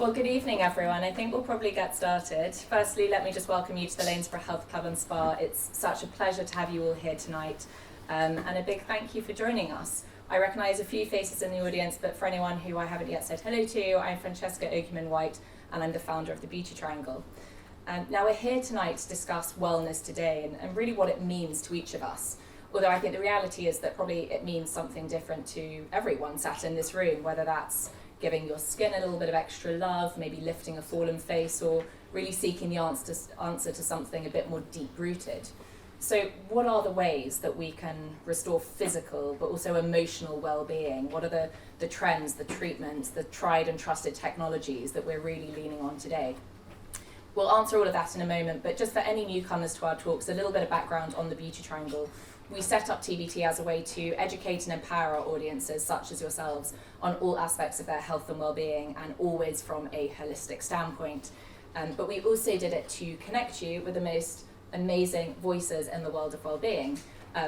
Well, good evening, everyone. I think we'll probably get started. Firstly, let me just welcome you to the Lanesborough Health Club and Spa. It's such a pleasure to have you all here tonight, and a big thank you for joining us. I recognise a few faces in the audience, but for anyone who I haven't yet said hello to, I'm Francesca Oakeman-White, and I'm the founder of the Beauty Triangle. Now, we're here tonight to discuss wellness today and really what it means to each of us. Although I think the reality is that probably it means something different to everyone sat in this room, whether that's giving your skin a little bit of extra love, maybe lifting a fallen face, or really seeking the answer to something a bit more deep-rooted. So what are the ways that we can restore physical but also emotional well-being? What are the trends, the treatments, the tried and trusted technologies that we're really leaning on today? We'll answer all of that in a moment, but just for any newcomers to our talks, a little bit of background on the Beauty Triangle. We set up TBT as a way to educate and empower our audiences, such as yourselves, on all aspects of their health and well-being, and always from a holistic standpoint. But we also did it to connect you with the most amazing voices in the world of well-being,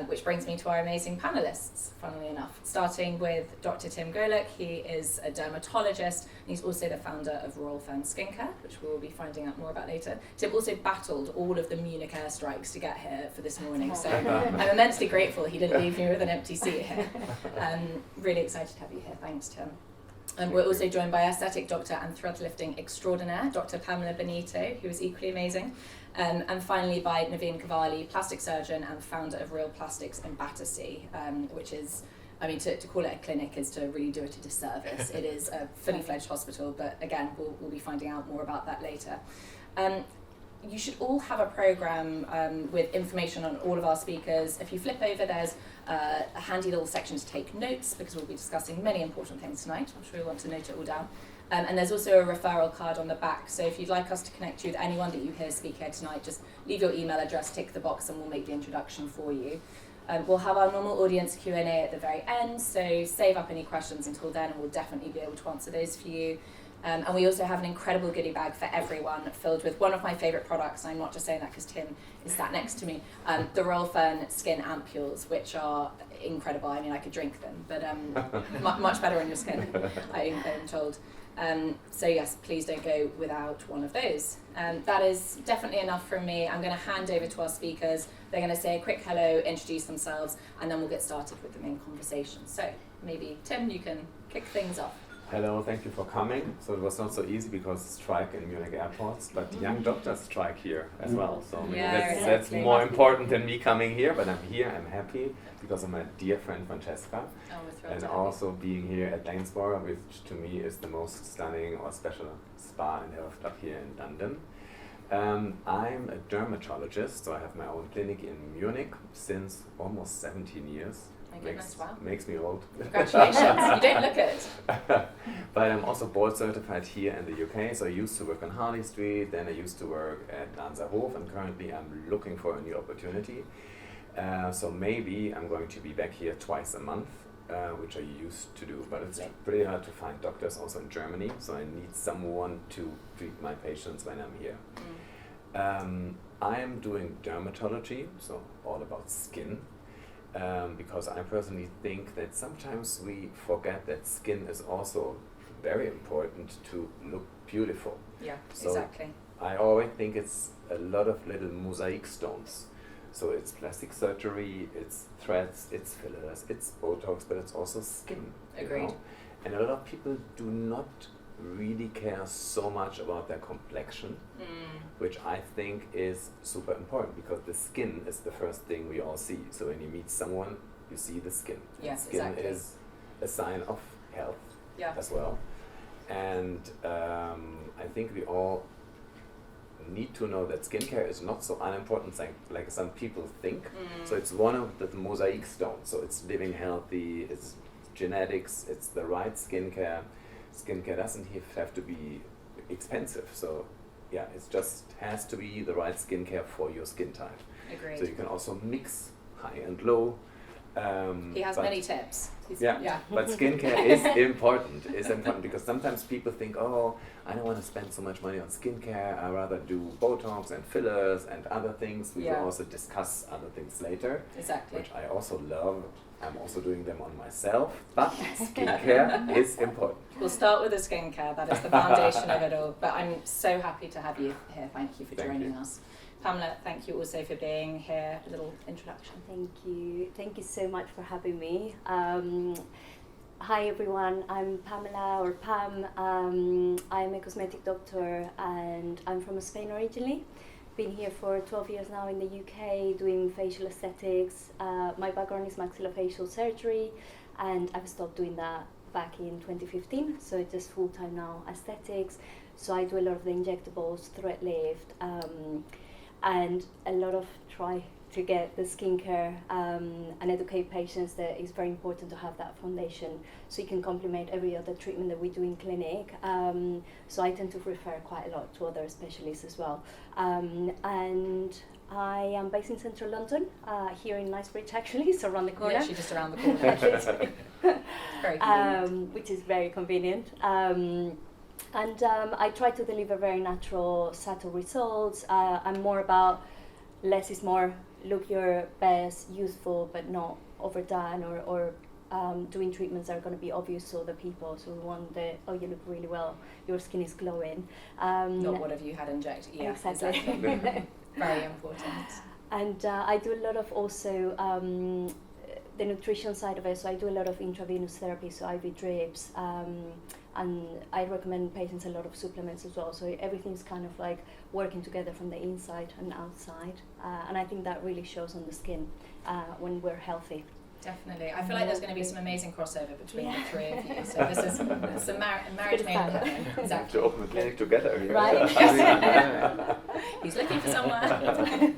which brings me to our amazing panelists, funnily enough, starting with Dr. Timm Golueke. He is a dermatologist, and he's also the founder of Royal Fern skincare, which we'll be finding out more about later. Timm also battled all of the Munich air strikes to get here for this morning, so I'm immensely grateful he didn't leave me with an empty seat here. Really excited to have you here. Thanks, Timm. We're also joined by aesthetic doctor and thread lifting extraordinaire, Dr. Pamela Benito, who is equally amazing. And finally by Naveen Cavale, plastic surgeon and founder of Real Plastics in Battersea, which is, I mean, to call it a clinic is to really do it a disservice. It is a fully fledged hospital, but again, we'll be finding out more about that later. You should all have a program with information on all of our speakers. If you flip over, there's a handy little section to take notes, because we'll be discussing many important things tonight. I'm sure you'll want to note it all down. And there's also a referral card on the back, so if you'd like us to connect you with anyone that you hear speak here tonight, just leave your email address, tick the box, and we'll make the introduction for you. We'll have our normal audience Q&A at the very end, so save up any questions until then, and we'll definitely be able to answer those for you. And we also have an incredible goodie bag for everyone, filled with one of my favourite products, and I'm not just saying that because Timm is sat next to me, the Royal Fern skin ampules, which are incredible. I mean, I could drink them, but much better on your skin, I'm told. So yes, please don't go without one of those. That is definitely enough from me. I'm going to hand over to our speakers. They're going to say a quick hello, introduce themselves, and then we'll get started with the main conversation. So maybe, Timm, you can kick things off. Hello, thank you for coming. So it was not so easy because strike in Munich airports, but young doctors strike here as well. So that's more important than me coming here, but I'm here, I'm happy because of my dear friend Francesca. And also being here at Lanesborough, which to me is the most stunning or special spa and health club here in London. I'm a dermatologist, so I have my own clinic in Munich since almost 17 years. My goodness, wow. Makes me old. Congratulations, you don't look it. But I'm also board certified here in the UK, so I used to work on Harley Street, then I used to work at Lanzerhof, and currently I'm looking for a new opportunity. So maybe I'm going to be back here twice a month, which I used to do, but it's pretty hard to find doctors also in Germany, so I need someone to treat my patients when I'm here. I'm doing dermatology, so all about skin. Because I personally think that sometimes we forget that skin is also very important to look beautiful. Yeah, so exactly. I always think it's a lot of little mosaic stones. So it's plastic surgery, it's threads, it's fillers, it's Botox, but it's also skin. Agreed. You know? And a lot of people do not really care so much about their complexion, which I think is super important because the skin is the first thing we all see. So when you meet someone, you see the skin. Yes, skin exactly. is a sign of health as well. And I think we all need to know that skincare is not so unimportant thing like some people think. So it's one of the mosaic stones. So it's living healthy, it's genetics, it's the right skincare. Skincare doesn't have to be expensive, so yeah, it just has to be the right skincare for your skin type. Agreed. So you can also mix high and low, He has many tips. Yeah, but skincare is important. It's important because sometimes people think, oh, I don't want to spend so much money on skincare. I rather do Botox and fillers and other things. We will also discuss other things later. Exactly. Which I also love. I'm also doing them on myself, but skincare is important. We'll start with the skincare. That is the foundation of it all. But I'm so happy to have you here. Thank you for joining us. Pamela, thank you also for being here. A little introduction. Thank you. Thank you so much for having me. Hi everyone, I'm Pamela or Pam. I'm a cosmetic doctor and I'm from Spain originally. Been here for 12 years now in the UK doing facial aesthetics. My background is maxillofacial surgery and I've stopped doing that back in 2015, so it's just full-time now aesthetics. So I do a lot of the injectables, thread lift, and a lot of try to get the skincare and educate patients that it's very important to have that foundation so you can complement every other treatment that we do in clinic. So I tend to refer quite a lot to other specialists as well. And I am based in central London, here in Knightsbridge actually, so around the corner. Literally just around the corner. Very convenient. Which is very convenient. And I try to deliver very natural, subtle results. I'm more about less is more, look your best, useful, but not overdone, or doing treatments that are going to be obvious to other people. So we want the, oh, you look really well, your skin is glowing. Not what have you had injected. Yeah, exactly. Very important. And I do a lot of also the nutrition side of it. So I do a lot of intravenous therapy, so IV drips. And I recommend patients a lot of supplements as well. So everything's kind of like working together from the inside and outside. And I think that really shows on the skin when we're healthy. Definitely. I feel like there's going to be some amazing crossover between the three of you. So this is a marriage made in heaven. Exactly. To open the clinic together. Right. He's looking for someone.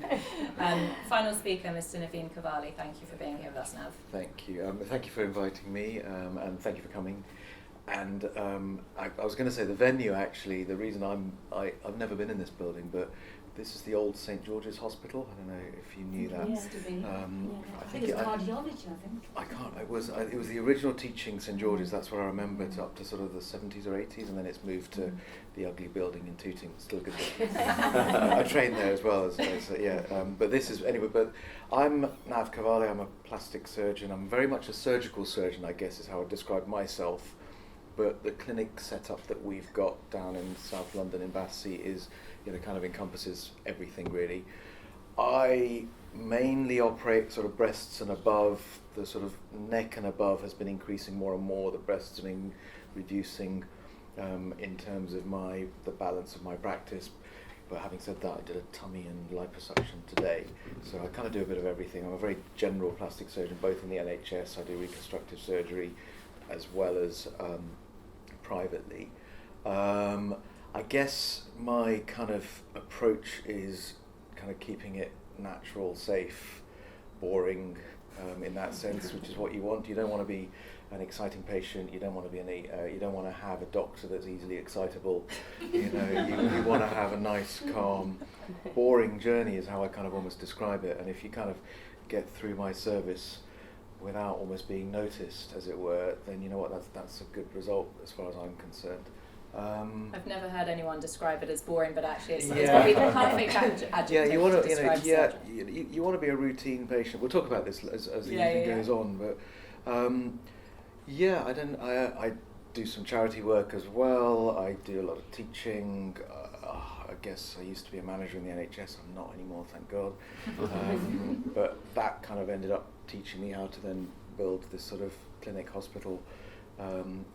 Final speaker, Mr. Naveen Cavale. Thank you for being here with us, Nav. Thank you. Thank you for inviting me, and thank you for coming. And I was going to say the venue, actually, the reason I've never been in this building, but this is the old St. George's Hospital. I don't know if you knew that. Used to be. I think it was cardiology, I think. It was the original teaching St. George's, that's what I remember, up to sort of the 70s or 80s, and then it's moved to the ugly building in Tooting. Still good. I trained there as well, but this is, anyway, but I'm Nav Cavale, I'm a plastic surgeon. I'm very much a surgical surgeon, I guess is how I describe myself. But the clinic setup that we've got down in South London in Battersea is, kind of encompasses everything really. I mainly operate sort of breasts and above. The sort of neck and above has been increasing more and more. The breasts have been reducing in terms of the balance of my practice. But having said that, I did a tummy and liposuction today. So I kind of do a bit of everything. I'm a very general plastic surgeon, both in the NHS. I do reconstructive surgery as well as privately. I guess my kind of approach is kind of keeping it natural, safe, boring in that sense, which is what you want. You don't want to be an exciting patient. You don't want to be you don't want to have a doctor that's easily excitable. You want to have a nice, calm, boring journey is how I kind of almost describe it. And if you kind of get through my service without almost being noticed, as it were, then you know what, that's a good result as far as I'm concerned. I've never heard anyone describe it as boring, but actually it's probably the perfect adjective you want to describe surgery. You want to be a routine patient. We'll talk about this as the evening goes on, but I do some charity work as well. I do a lot of teaching. I guess I used to be a manager in the NHS. I'm not anymore, thank God. But that kind of ended up teaching me how to then build this sort of clinic hospital,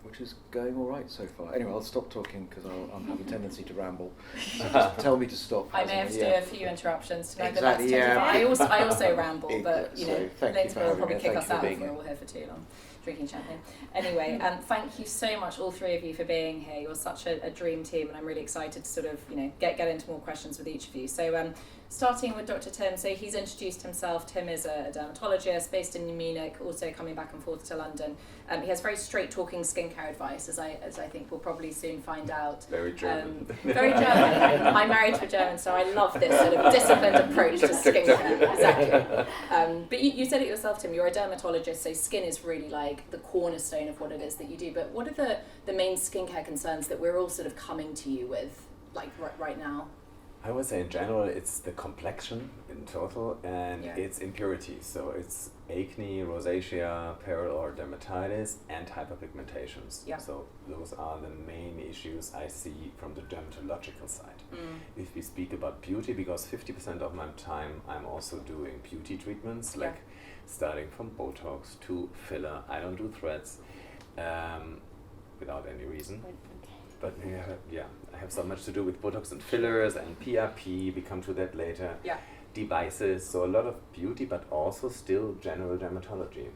which is going all right so far. Anyway, I'll stop talking because I have a tendency to ramble. So just tell me to stop. I may have to do a few interruptions tonight, exactly, but that's I also ramble, but later we'll probably kick us out if we're all here for too long. drinking champagne. Anyway, thank you so much, all three of you, for being here. You're such a dream team, and I'm really excited to sort of, get into more questions with each of you. So, starting with Dr. Timm, so he's introduced himself. Timm is a dermatologist based in Munich, also coming back and forth to London. He has very straight-talking skincare advice, as I think we'll probably soon find out. Very German. Very German. I'm married to a German, so I love this sort of disciplined approach to skincare. Exactly. But you said it yourself, Timm, you're a dermatologist, so skin is really like the cornerstone of what it is that you do. But what are the main skincare concerns that we're all sort of coming to you with, like right now? I would say in general it's the complexion in total, and it's impurities. So it's acne, rosacea, peril or dermatitis, and hyperpigmentations. Yeah. So those are the main issues I see from the dermatological side. If we speak about beauty, because 50% of my time I'm also doing beauty treatments, like starting from Botox to filler. I don't do threads without any reason. But I have so much to do with Botox and fillers and PRP, we come to that later. Yeah. Devices, so a lot of beauty, but also still general dermatology,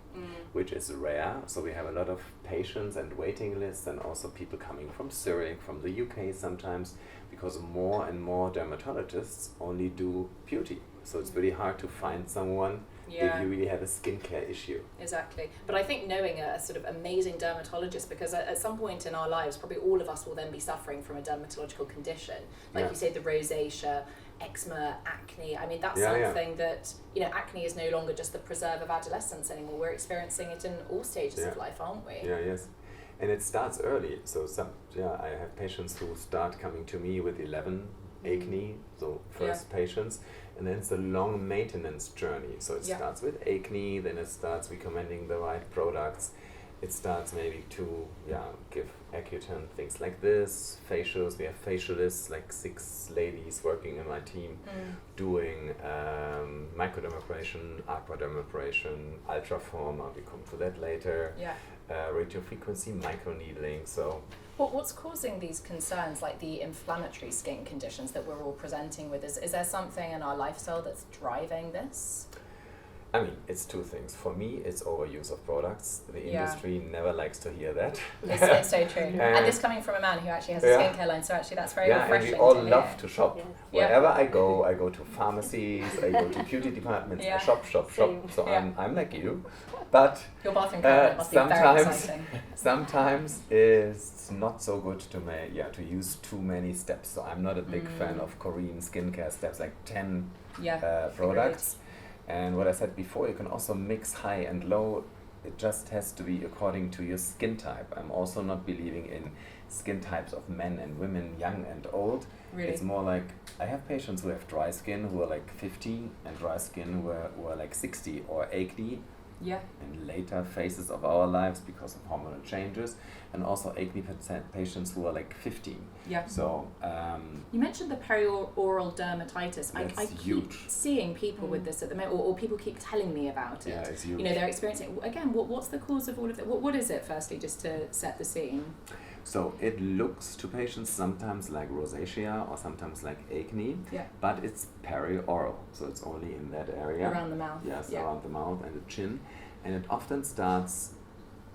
which is rare. So we have a lot of patients and waiting lists, and also people coming from Zurich, from the UK sometimes, because more and more dermatologists only do beauty. So it's really hard to find someone if you really have a skincare issue. Exactly. But I think knowing a sort of amazing dermatologist, because at some point in our lives, probably all of us will then be suffering from a dermatological condition. Like you say, the rosacea, eczema, acne. I mean, that's something that, acne is no longer just the preserve of adolescence anymore. We're experiencing it in all stages of life, aren't we? Yeah, yes. And it starts early. So I have patients who start coming to me with 11 acne, so first patients, and then it's a long maintenance journey. So it starts with acne, then it starts recommending the right products. It starts maybe to give Accutane, things like this, facials. We have facialists, like 6 ladies working in my team, doing microdermabrasion, aquadermabrasion, ultraformer, we come to that later, radiofrequency, microneedling. So what's causing these concerns, like the inflammatory skin conditions that we're all presenting with? Is there something in our lifestyle that's driving this? I mean, it's 2 things. For me, it's overuse of products. The industry never likes to hear that. It's so true. And this coming from a man who actually has a skincare line, so actually that's very refreshing. And we all love to shop. Wherever I go to pharmacies, I go to beauty departments, I shop. So I'm like you. But your bathroom cabinet must be very exciting. Sometimes it's not so good to use too many steps. So I'm not a big fan of Korean skincare steps, like 10 products. And what I said before, you can also mix high and low. It just has to be according to your skin type. I'm also not believing in skin types of men and women, young and old. Really? It's more like, I have patients who have dry skin who are like 50, and dry skin who are like 60, or acne in later phases of our lives because of hormonal changes, and also acne patients who are like 15. So you mentioned the perioral dermatitis. I keep huge. Seeing people with this at the moment, or people keep telling me about it. Yeah, it's huge. They're experiencing it. Again, what's the cause of all of it? What is it, firstly, just to set the scene? So it looks to patients sometimes like rosacea or sometimes like acne, but it's perioral, so it's only in that area. Around the mouth. Yes, around the mouth and the chin. And it often starts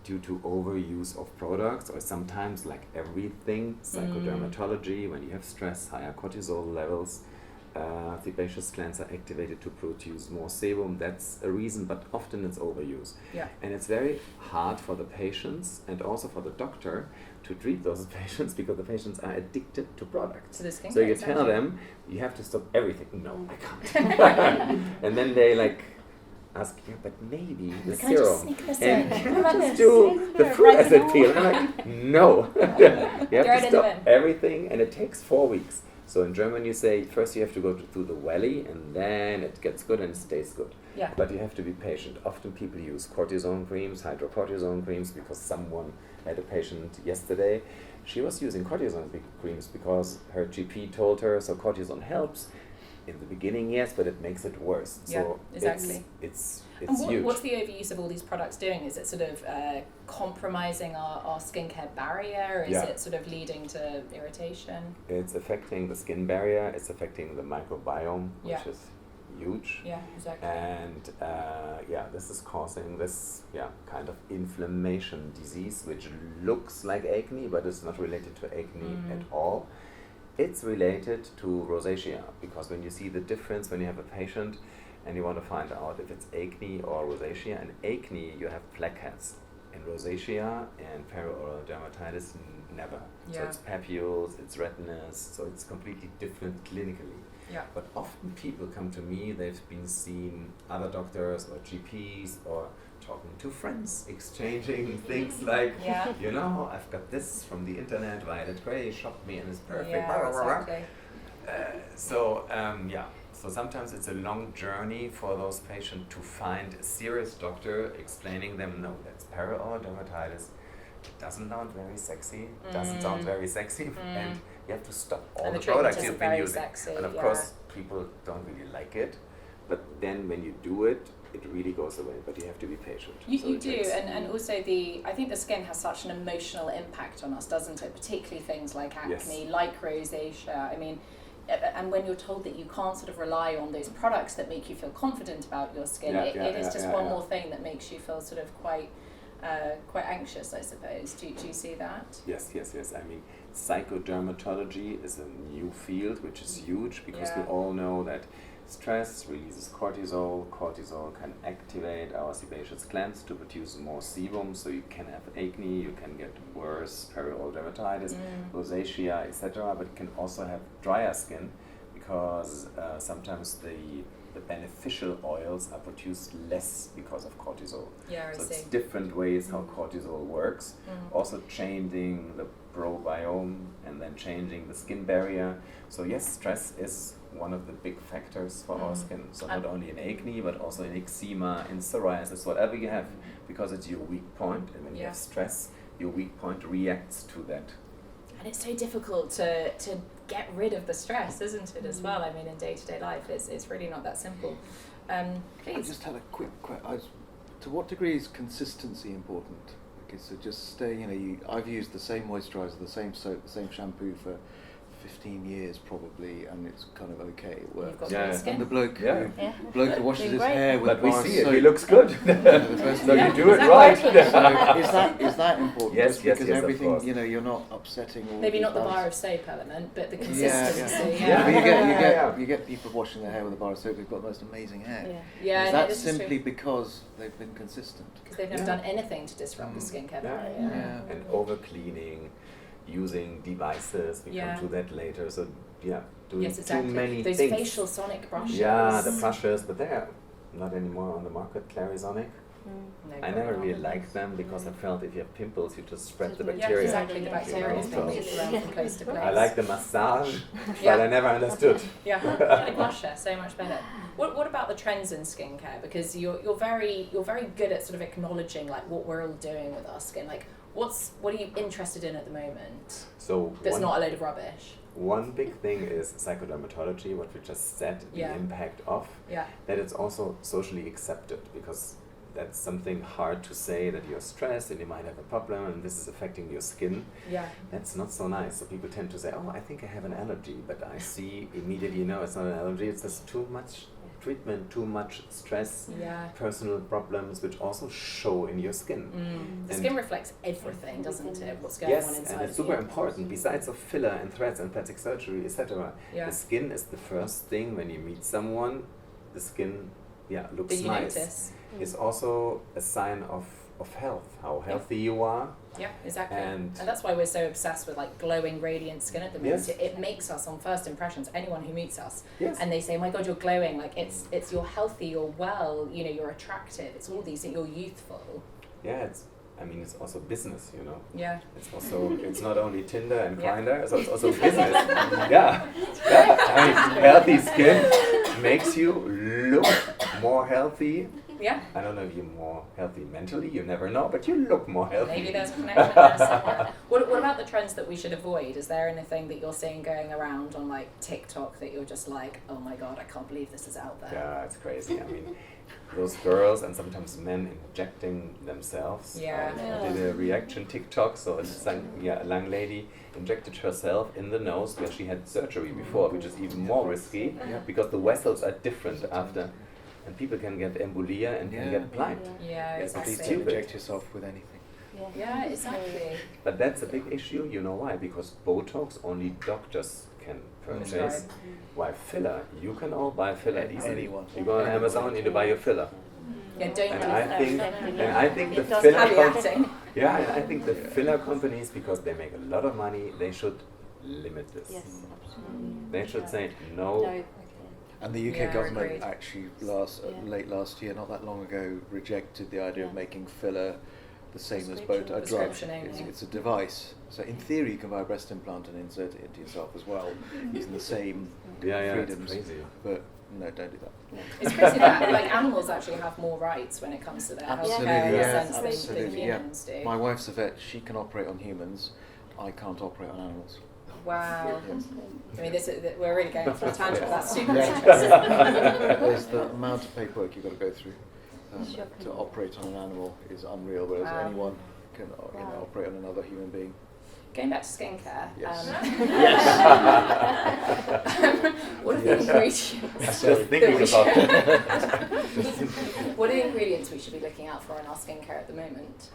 due to overuse of products, or sometimes like everything, psychodermatology, when you have stress, higher cortisol levels, sebaceous glands are activated to produce more sebum. That's a reason, but often it's overuse. And it's very hard for the patients and also for the doctor to treat those patients, because the patients are addicted to products. So you tell them, you have to stop everything. No, I can't. And then they ask, but maybe the can serum. I just sneak this in? Just do the fruit acid peel. And I'm like, no. You have to stop everything, and it takes 4 weeks. So in German you say, first you have to go through the valley, and then it gets good and it stays good. But you have to be patient. Often people use cortisone creams, hydrocortisone creams, because someone had a patient yesterday. She was using cortisone creams because her GP told her, so cortisone helps. In the beginning, yes, but it makes it worse. So exactly. It's and huge. What's the overuse of all these products doing? Is it sort of compromising our skincare barrier? Is it sort of leading to irritation? It's affecting the skin barrier. It's affecting the microbiome, which is huge. Yeah, exactly. And this is causing this kind of inflammation disease, which looks like acne, but it's not related to acne at all. It's related to rosacea, because when you see the difference when you have a patient and you want to find out if it's acne or rosacea, in acne you have blackheads. In rosacea and perioral dermatitis, never. So it's papules, it's redness, so it's completely different clinically. Yeah. But often people come to me, they've been seeing other doctors or GPs or talking to friends, exchanging things like, you know, I've got this from the internet, Violet Grey shopped me and it's perfect. Yeah, exactly. So sometimes it's a long journey for those patients to find a serious doctor explaining them, no, that's perioral dermatitis. It doesn't sound very sexy, and you have to stop all the products you've been using. Sexy, and of course, people don't really like it, but then when you do it, it really goes away, but you have to be patient. You do, and also I think the skin has such an emotional impact on us, doesn't it? Particularly things like acne, like rosacea. I mean, and when you're told that you can't sort of rely on those products that make you feel confident about your skin, it is just one more thing that makes you feel sort of quite anxious, I suppose. Do you see that? Yes. I mean, psychodermatology is a new field, which is huge, because we all know that stress releases cortisol. Cortisol can activate our sebaceous glands to produce more sebum, so you can have acne, you can get worse perioral dermatitis, rosacea, etc. But you can also have drier skin, because sometimes the beneficial oils are produced less because of cortisol. So it's different ways how cortisol works. Also changing the probiome and then changing the skin barrier. So yes, stress is one of the big factors for our skin. So not only in acne, but also in eczema, in psoriasis, whatever you have, because it's your weak point. And when you have stress, your weak point reacts to that. And it's so difficult to get rid of the stress, isn't it, as well? I mean, in day-to-day life, it's really not that simple. Please. I just had a quick question. To what degree is consistency important? Okay, so just stay, I've used the same moisturiser, the same soap, the same shampoo for 15 years probably, and it's kind of okay, it works. You've got good skin. And the bloke who washes his hair with but we bar see soap, it, he looks good. So you do it exactly. right. So is that important? Yes, Just yes, because yes, of everything, course. You're not upsetting all Maybe the not the bars. bar of soap element, but the consistency. But you get people washing their hair with a bar of soap who've got the most amazing hair. Is that simply because they've been consistent? Because they've never done anything to disrupt the skincare barrier. And over cleaning, using devices, we come to that later. So doing too many those things. facial sonic brushes. Yeah, the brushes, but they're not anymore on the market, Clarisonic. No, I never really liked them because I felt if you have pimples, you just spread the bacteria. Yeah, exactly, the bacteria is being moved around from place to place. I like the massage, but I never understood. The gusher, so much better. What about the trends in skincare? Because you're very good at sort of acknowledging like what we're all doing with our skin. Like what are you interested in at the moment? So that's not a load of rubbish. One big thing is psychodermatology, what we just said, the impact of, that it's also socially accepted, because that's something hard to say, that you're stressed and you might have a problem and this is affecting your skin. That's not so nice. So people tend to say, oh, I think I have an allergy, but I see immediately, no, it's not an allergy, it's just too much treatment, too much stress, personal problems, which also show in your skin. The skin reflects everything, doesn't it? What's going on inside. Yes, and it's super important. Besides of filler and threads and plastic surgery, etc., the skin is the first thing when you meet someone. The skin, looks nice. Notice. It's also a sign of health, how healthy you are. Yeah, exactly. And that's why we're so obsessed with like glowing, radiant skin at the moment. It makes us, on first impressions, anyone who meets us, and they say, "Oh my God, you're glowing!" Like it's you're healthy, you're well, you're attractive. It's all these things. You're youthful. Yeah, it's also business, Yeah. It's not only Tinder and Grindr, so it's also business. I mean, healthy skin makes you look more healthy Yeah. I don't know if you're more healthy mentally, you never know, but you look more healthy. Maybe there's a connection there somewhere. What about the trends that we should avoid? Is there anything that you're seeing going around on like TikTok that you're just like, oh my god, I can't believe this is out there? Yeah, it's crazy. I mean, those girls and sometimes men injecting themselves. Yeah. I did a reaction TikTok, so a young lady injected herself in the nose where she had surgery before, which is even more risky because the vessels are different after. And people can get embolia and can get blind. Yeah, exactly. Please don't inject yourself with anything. Yeah, exactly. But that's a big issue, you know why? Because Botox only doctors can purchase. While filler, you can all buy filler easily. Anyone. You go on Amazon, you buy your filler. Yeah, don't And do that. I think the It filler caveating. and I think the filler companies, because they make a lot of money, they should limit this. Yes, absolutely. They should say no. And the UK Yeah, government agreed. actually late last year, not that long ago, rejected the idea of making filler the same as Botox, a drug. Prescriptioning, It's a device. So in theory, you can buy a breast implant and insert it into yourself as well, using the same It's freedoms. crazy. But no, don't do that. It's crazy that like animals actually have more rights when it comes to their Absolutely, healthcare in yeah, a sense than absolutely, humans do. My wife's a vet. She can operate on humans. I can't operate on animals. Wow. Yes. I mean, we're really going off on a tangent. Yeah. That's super Yeah. interesting. There's the amount of paperwork you've got to go through to operate on an animal is unreal, whereas Wow. anyone can operate on another human being. Going back to skincare. Yes. What are the ingredients? Just thinking about it. What are the ingredients we should be looking out for in our skincare at the moment?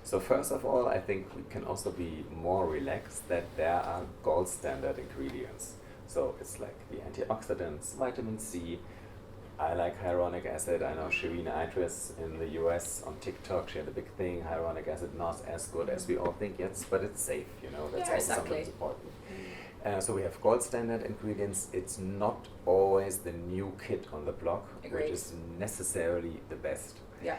So first of all, I think we can also be more relaxed that there are gold standard ingredients. So it's like the antioxidants, vitamin C. I like hyaluronic acid. I know Shireen Idris in the US on TikTok, she had a big thing, hyaluronic acid not as good as we all think, yes, but it's safe, you know, that's Yeah, also exactly. something that's important. So we have gold standard ingredients. It's not always the new kid on the block, Agreed. which is necessarily the best. Yeah.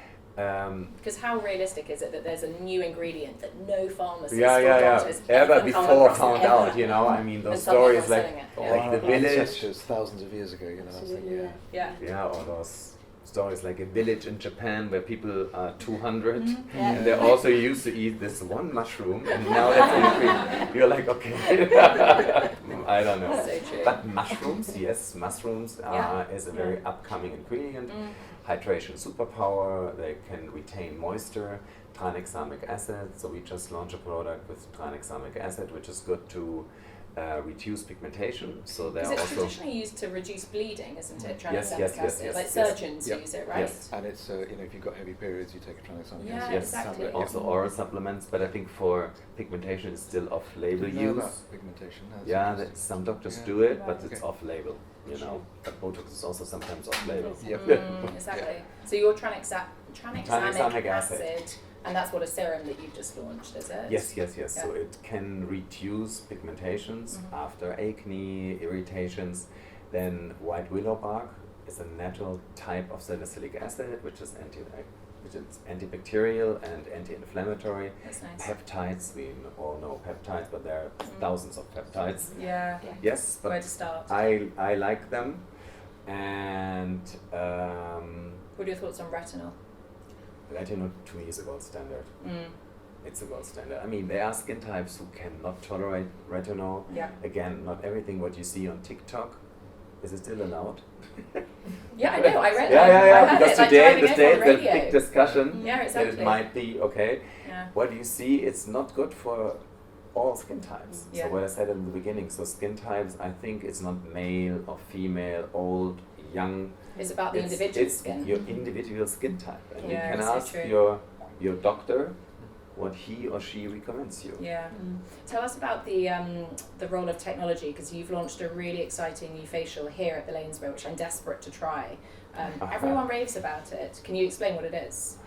Because how realistic is it that there's a new ingredient that no pharmacist or doctor has ever come before across found ever, out, you know, I mean, and those suddenly stories we're like, selling it. like the village, Ancestors thousands of years ago, you know. That's Absolutely, Yeah. yeah, or those stories like a village in Japan where people are 200 Yeah. and they also used to eat this one mushroom and now that's increased. You're like, okay, I don't know. So true. But mushrooms, yes, mushrooms Yeah. is a very upcoming ingredient. Hydration superpower, they can retain moisture, tranexamic acid, so we just launched a product with tranexamic acid which is good to reduce pigmentation, so they're Because it's also traditionally used to reduce bleeding, isn't it? Yes, Tranexamic yes, acid. yes, Like yes. surgeons Yep. use it, right? Yes. And it's if you've got heavy periods, you take a tranexamic Yeah, acid yes, exactly. tablet. also oral supplements, but I think for pigmentation it's still off-label Do you know use. about pigmentation? That's Yeah, interesting. some doctors Yeah. do it, but Right. it's Okay. off-label, you know. But Botox is also sometimes off-label. Yep. Exactly. So your tranexamic Tranexamic acid, acid. and that's what a serum that you've just launched, is it? Yes. So Yeah. it can reduce pigmentations after acne, irritations. Then white willow bark is a natural type of salicylic acid, which is antibacterial and anti-inflammatory. That's nice. Peptides, we all know peptides, but there are thousands of peptides. Yeah. Yes, but Where to start? I like them. And What are your thoughts on retinol? retinol to me is a gold standard. It's a gold standard. I mean, there are skin types who cannot tolerate retinol. Yeah. Again, not everything what you see on TikTok is it still allowed. Yeah, I know. I read Yeah, that. I heard because it, like, today in driving the over States on there's a radio. big discussion Yeah, that exactly. it might be okay. Yeah. What you see, it's not good for all skin types. Yeah. So what I said in the beginning, so skin types, I think it's not male or female, old, young. It's about the individual it's skin. your individual skin type, and Yeah, you can it's so ask true. your doctor what he or she recommends you. Yeah. Tell us about the role of technology, because you've launched a really exciting new facial here at the Lanesborough, which I'm desperate to try. Everyone raves about it. Can you explain what it is?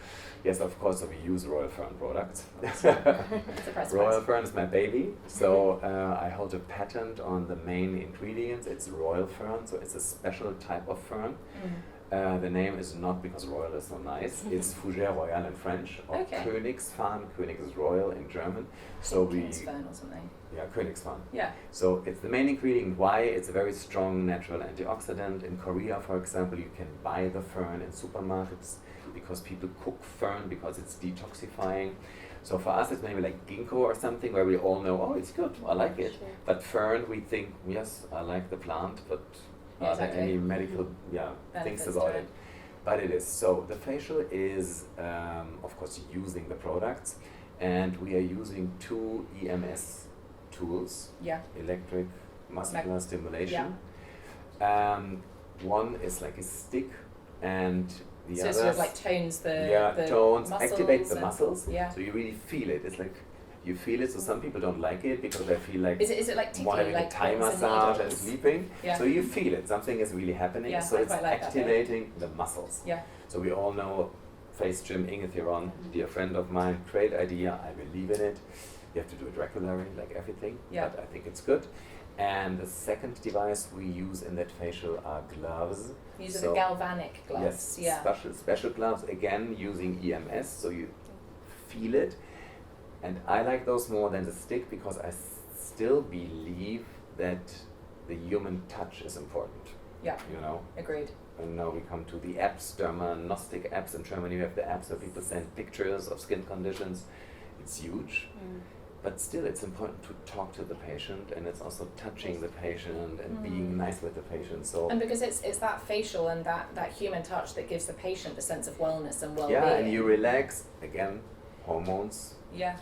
Yes, of course, so we use Royal Fern products. Surprise, Royal surprise. Fern is my baby, so I hold a patent on the main ingredients. It's Royal Fern, so it's a special type of fern. The name is not because royal is so nice. It's Fougère Royale in French, or Königsfern. König is royal in German. So Königsfern or something. Yeah, Königsfern. Yeah. So it's the main ingredient. Why? It's a very strong natural antioxidant. In Korea, for example, you can buy the fern in supermarkets because people cook fern because it's detoxifying. So for us, it's maybe like ginkgo or something where we all know, oh, it's good, I like it. Sure. But fern, we think, yes, I like the plant, but are there any medical things about it? But it is. So the facial is, of course, using the products, and we are using 2 EMS tools, electric muscular stimulation. One is like a stick, and the other sort of like tones the tones, muscles, activate the muscles. Yeah. So you really feel it. It's like you feel it. So some people don't like it because they feel like is it like tickly, more having like a Thai pins and massage and needles? sleeping. Yeah. So you feel it. Something is really happening. Yeah, So I it's quite like that bit. activating the muscles. Yeah. So we all know Face Gym, Inge Theron, dear friend of mine, great idea. I believe in it. You have to do it regularly, like everything. Yeah. But I think it's good. And the second device we use in that facial are gloves. These are the galvanic gloves. Yes, special gloves, again using EMS, so you feel it. And I like those more than the stick because I still believe that the human touch is important. Yeah. You know? Agreed. And now we come to the apps, dermatologist apps. In Germany, we have the apps where people send pictures of skin conditions. It's huge. But still, it's important to talk to the patient, and it's also touching the patient and being nice with the patient. So and because it's that facial and that human touch that gives the patient the sense of wellness and well-being. yeah, and you relax. Again, hormones. Yeah,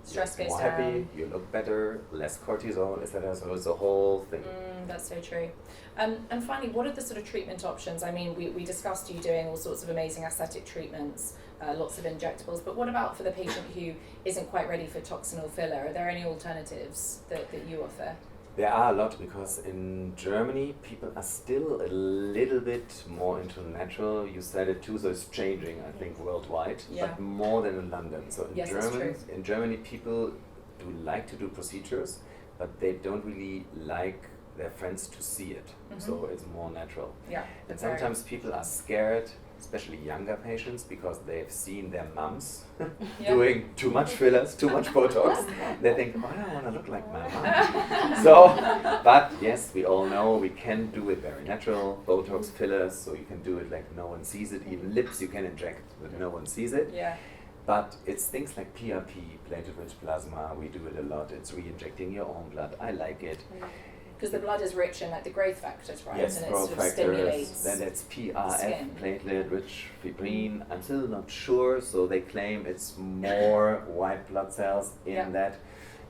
stress goes more down. happy, you look better, less cortisol, etc. So it's a whole thing. That's so true. And finally, what are the sort of treatment options? I mean, we discussed you doing all sorts of amazing aesthetic treatments, lots of injectables, but what about for the patient who isn't quite ready for toxin or filler? Are there any alternatives that you offer? There are a lot because in Germany people are still a little bit more into natural. You said it too, so it's changing, I think, worldwide, but more than in London. So in Germany people do like to do procedures, but they don't really like their friends to see it. So it's more natural. Yeah. And sometimes people are scared, especially younger patients, because they've seen their mums doing too much fillers, too much Botox. They think, oh, I don't want to look like my mom. So, but yes, we all know we can do it very natural, Botox fillers, so you can do it like no one sees it. Even lips you can inject, but no one sees it. Yeah. But it's things like PRP, platelet-rich plasma, we do it a lot. It's re-injecting your own blood. I like it. Because the blood is rich in like the growth factors, right? Yes, and growth it sort of factors. stimulates. Then it's PRF, skin. platelet-rich fibrin. I'm still not sure, so they claim it's more white blood cells in that.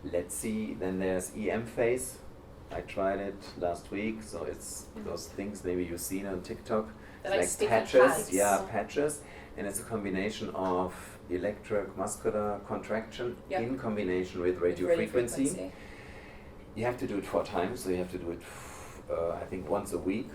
Let's see. Then there's EM phase. I tried it last week, so it's those things maybe you've seen on TikTok. They're like sticky patches, pads. patches, and it's a combination of electric muscular contraction in combination with radio frequency. You have to do it 4 times, so you have to do it, I think, once a week.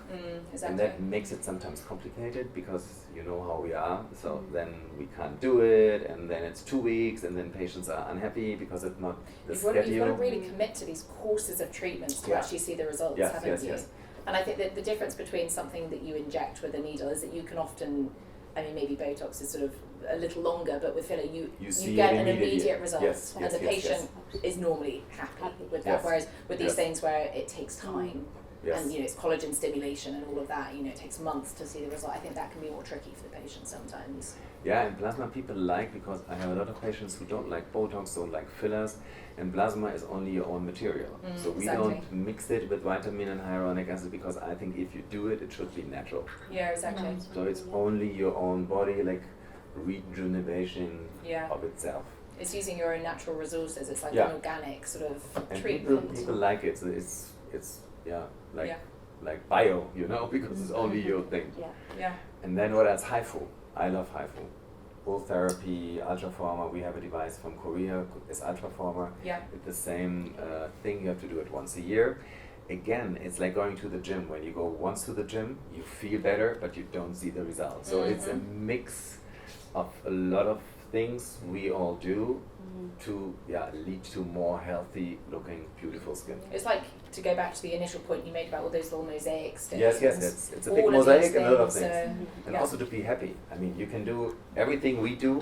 Exactly. And that makes it sometimes complicated because you know how we are. So then we can't do it, and then it's 2 weeks, and then patients are unhappy because it's not the schedule. You've got to really commit to these courses of treatments to actually see the results, haven't you? And I think that the difference between something that you inject with a needle is that you can often, I mean, maybe Botox is sort of a little longer, but with filler you get an immediate result, and the patient is normally happy with that. Whereas with these things where it takes time, and it's collagen stimulation and all of that, it takes months to see the result. I think that can be more tricky for the patient sometimes. Yeah, and plasma people like, because I have a lot of patients who don't like Botox, don't like fillers, and plasma is only your own material. So we don't mix it with vitamin and hyaluronic acid because I think if you do it, it should be natural. Yeah, exactly. So it's only your own body, like rejuvenation of itself. It's using your own natural resources. It's like an organic sort of and treatment. People like it. So it's like bio, because it's only your thing. Yeah. And then what else? HIFU. I love HIFU. Bull therapy, ultraformer. We have a device from Korea. It's ultraformer. Yeah. It's the same thing. You have to do it once a year. Again, it's like going to the gym. When you go once to the gym, you feel better, but you don't see the results. So it's a mix of a lot of things we all do to lead to more healthy looking, beautiful skin. It's like, to go back to the initial point you made about all those little mosaic sticks. Yes, it's a big mosaic and a lot of things. And also to be happy. I mean, you can do everything we do,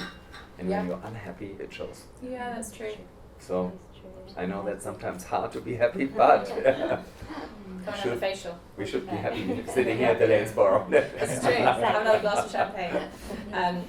and when you're unhappy, it shows. Yeah, that's true. So, I know that's sometimes hard to be happy, but we should be happy sitting here at the Lanes Bar. That's true. Have another glass of champagne.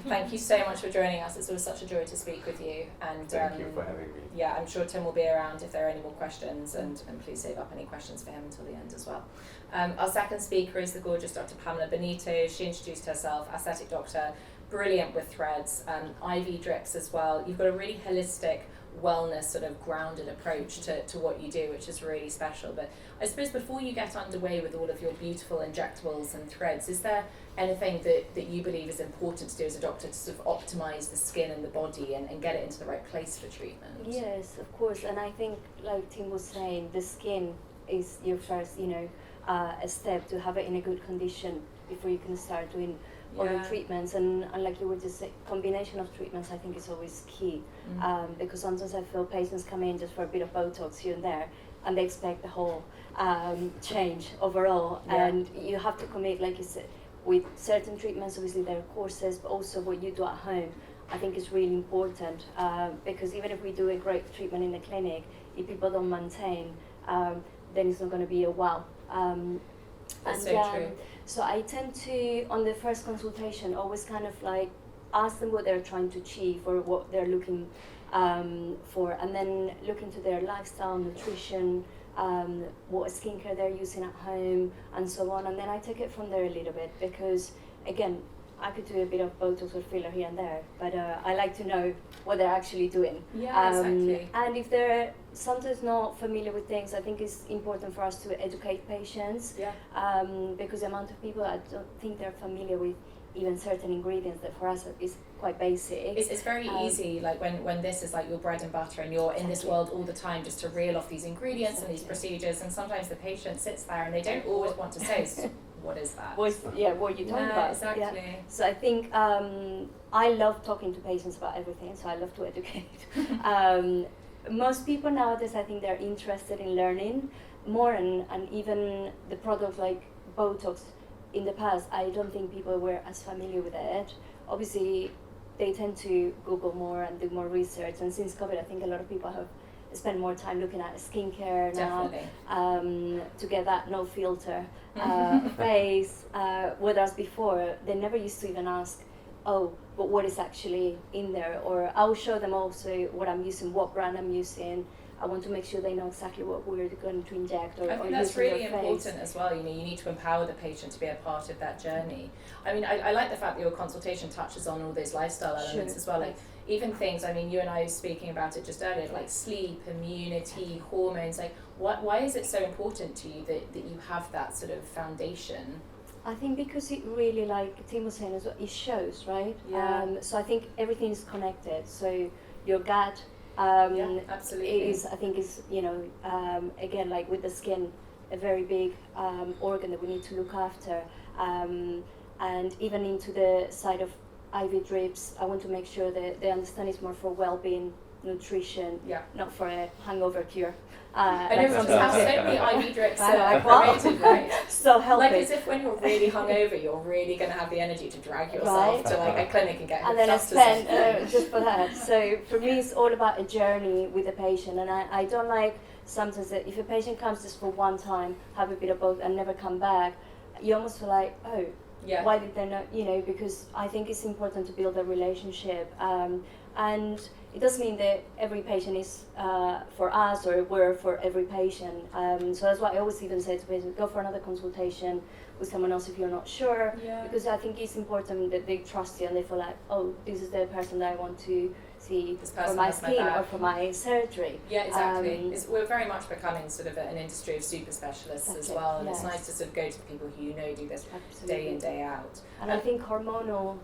Thank you so much for joining us. It's always such a joy to speak with you. And thank you for having me. Yeah, I'm sure Tim will be around if there are any more questions, and please save up any questions for him until the end as well. Our second speaker is the gorgeous Dr. Pamela Benito. She introduced herself, aesthetic doctor, brilliant with threads, IV drips as well. You've got a really holistic wellness sort of grounded approach to what you do, which is really special. But I suppose before you get underway with all of your beautiful injectables and threads, is there anything that you believe is important to do as a doctor to sort of optimize the skin and the body and get it into the right place for treatment? Yes, of course. And I think, like Tim was saying, the skin is your first, a step to have it in a good condition before you can start doing other treatments. And like you were just saying, combination of treatments I think is always key, because sometimes I feel patients come in just for a bit of Botox here and there, and they expect the whole change overall. And you have to commit, like you said, with certain treatments. Obviously there are courses, but also what you do at home I think is really important, because even if we do a great treatment in the clinic, if people don't maintain, then it's not going to be a wow. That's so true. So I tend to, on the first consultation, always kind of like ask them what they're trying to achieve or what they're looking for, and then look into their lifestyle, nutrition, what skincare they're using at home, and so on. And then I take it from there a little bit, because again, I could do a bit of Botox or filler here and there, but I like to know what they're actually doing. Yeah, exactly. And if they're sometimes not familiar with things, I think it's important for us to educate patients, because the amount of people I don't think they're familiar with even certain ingredients that for us is quite basic. It's very easy, like when this is like your bread and butter and you're in this world all the time, just to reel off these ingredients and these procedures, and sometimes the patient sits there and they don't always want to say, what is that? What are you talking about? Exactly. Yeah. So I think I love talking to patients about everything, so I love to educate. Most people nowadays, I think they're interested in learning more, and even the product like Botox. In the past, I don't think people were as familiar with it. Obviously, they tend to Google more and do more research, and since COVID, I think a lot of people have spent more time looking at skincare now, to get that no filter face, whereas before, they never used to even ask, oh, but what is actually in there? Or I'll show them also what I'm using, what brand I'm using. I want to make sure they know exactly what we're going to inject or I think that's really important as well. You need to empower the patient to be a part of that journey. I mean, I like the fact that your consultation touches on all those lifestyle elements as well. Like even things, I mean, you and I were speaking about it just earlier, like sleep, immunity, hormones. Like why is it so important to you that you have that sort of foundation? I think because it really, like Timm was saying as well, it shows, right? Yeah. So I think everything is connected. So your gut, absolutely. I think is again, like with the skin, a very big organ that we need to look after, and even into the side of IV drips, I want to make sure that they understand it's more for well-being, nutrition, not for a hangover cure. I know some have so many IV drips created, right? So healthy. Like as if when you're really hungover, you're really going to have the energy to drag yourself to like a clinic and get and then I spend just for that. So for me, it's all about a journey with the patient, and I don't like sometimes that if a patient comes just for one time, have a bit of both, and never come back, you almost feel like, oh, why did they not? Because I think it's important to build a relationship, and it doesn't mean that every patient is for us or we're for every patient. So that's why I always even say to patients, go for another consultation with someone else if you're not sure, because I think it's important that they trust you and they feel like, oh, this is the person that I want to see for my skin or for my surgery. Yeah, exactly. We're very much becoming sort of an industry of super specialists as well, and it's nice to sort of go to the people who do this day in, day out. And I think hormonal,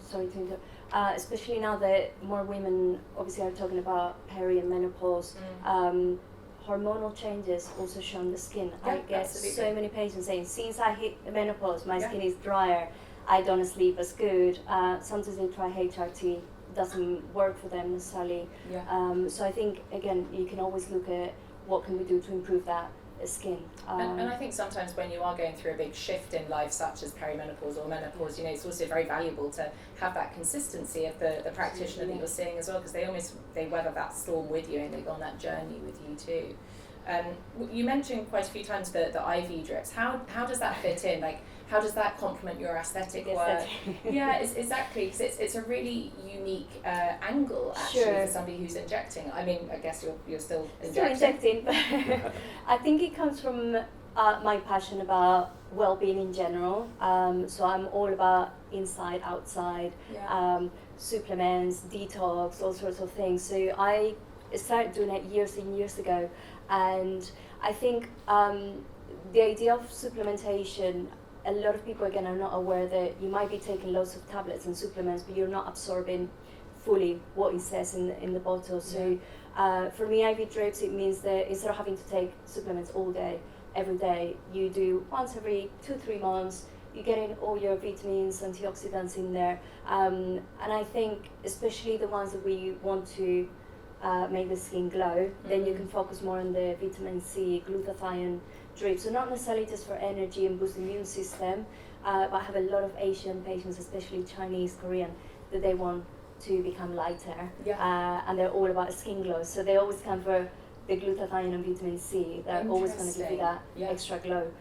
especially now that more women obviously are talking about peri and menopause, hormonal changes also show on the skin. I get so many patients saying, since I hit the menopause, my skin is drier, I don't sleep as good. Sometimes they try HRT, doesn't work for them necessarily. Yeah. So I think, again, you can always look at what can we do to improve that skin. And I think sometimes when you are going through a big shift in life, such as perimenopause or menopause, it's also very valuable to have that consistency of the practitioner that you're seeing as well, because they weather that storm with you and they go on that journey with you too. You mentioned quite a few times the IV drips. How does that fit in? Like, how does that complement your aesthetic work? Yeah, exactly, because it's a really unique angle actually for somebody who's injecting. I mean, I guess you're still injecting. Still injecting, but I think it comes from my passion about well-being in general. So I'm all about inside, outside, supplements, detox, all sorts of things. So I started doing it years and years ago, and I think the idea of supplementation, a lot of people again are not aware that you might be taking lots of tablets and supplements, but you're not absorbing fully what it says in the bottle. So for me, IV drips, it means that instead of having to take supplements all day, every day, you do once every 2-3 months. You're getting all your vitamins, antioxidants in there, and I think especially the ones that we want to make the skin glow, then you can focus more on the vitamin C, glutathione drips. So not necessarily just for energy and boost the immune system, but I have a lot of Asian patients, especially Chinese, Korean, that they want to become lighter, and they're all about skin glow. So they always come for the glutathione and vitamin C. They're always going to give you that extra glow.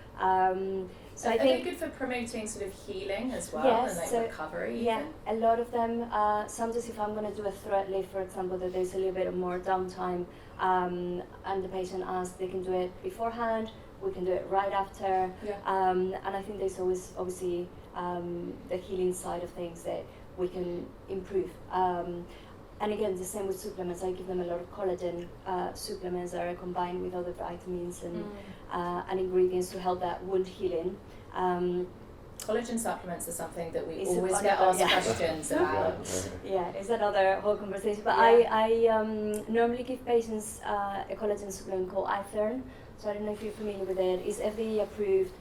So I think good for promoting sort of healing as well, yes, and recovery. Yeah, a lot of them. Sometimes if I'm going to do a thread lift, for example, that there's a little bit more downtime, and the patient asks, they can do it beforehand. We can do it right after. And I think there's always obviously the healing side of things that we can improve. And again, the same with supplements. I give them a lot of collagen supplements that are combined with other vitamins and ingredients to help that wound healing. Collagen supplements are something that we always get asked questions about. Yeah, it's another whole conversation. But I normally give patients a collagen supplement called iFern. So I don't know if you're familiar with it. It's FDA approved.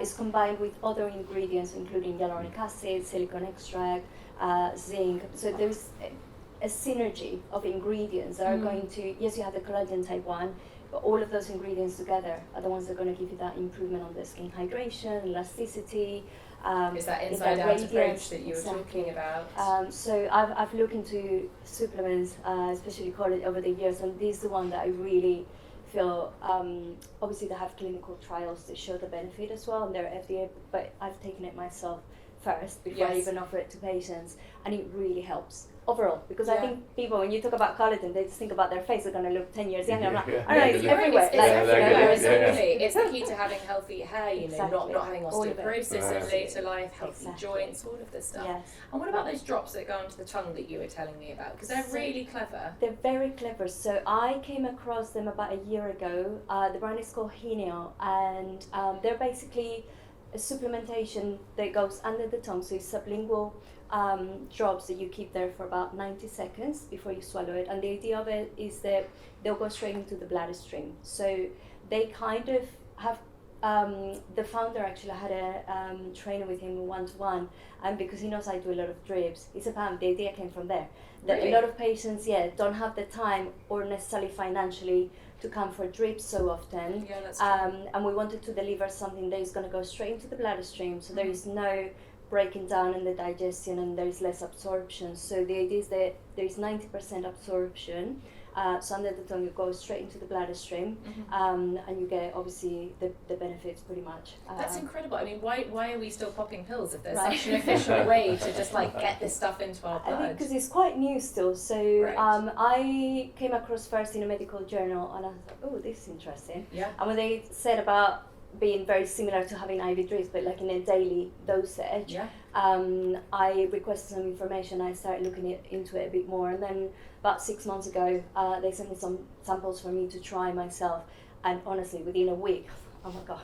It's combined with other ingredients, including hyaluronic acid, silicone extract, zinc. So there's a synergy of ingredients that are going to, yes, you have the collagen type 1, but all of those ingredients together are the ones that are going to give you that improvement on the skin hydration, elasticity. Is that inside out approach that you were talking about? So I've looked into supplements, especially collagen, over the years, and this is the one that I really feel, obviously they have clinical trials that show the benefit as well, and they're FDA, but I've taken it myself first before I even offer it to patients, and it really helps overall, because I think people, when you talk about collagen, they just think about their face, they're going to look 10 years younger. I don't know, it's everywhere. It's the key to having healthy hair, not having osteoporosis in later life, healthy joints, all of this stuff. And what about those drops that go onto the tongue that you were telling me about? Because they're really clever. They're very clever. So I came across them about a year ago. The brand is called Hineo, and they're basically a supplementation that goes under the tongue, so it's sublingual drops that you keep there for about 90 seconds before you swallow it. And the idea of it is that they'll go straight into the bloodstream. So they kind of have, the founder actually, I had a trainer with him one-to-one, and because he knows I do a lot of drips, he said, Pam, the idea came from there. That a lot of patients, don't have the time or necessarily financially to come for drips so often. Yeah, that's true. And we wanted to deliver something that is going to go straight into the bloodstream, so there is no breaking down in the digestion and there is less absorption. So the idea is that there is 90% absorption. So under the tongue, you go straight into the bloodstream, and you get obviously the benefits pretty much. That's incredible. I mean, why are we still popping pills if there's such an efficient way to just get this stuff into our blood? I think because it's quite new still. So I came across first in a medical journal, and I thought, oh, this is interesting. Yeah. And when they said about being very similar to having IV drips, but like in a daily dosage, I requested some information. I started looking into it a bit more, and then about 6 months ago, they sent me some samples for me to try myself, and honestly, within a week, oh my god.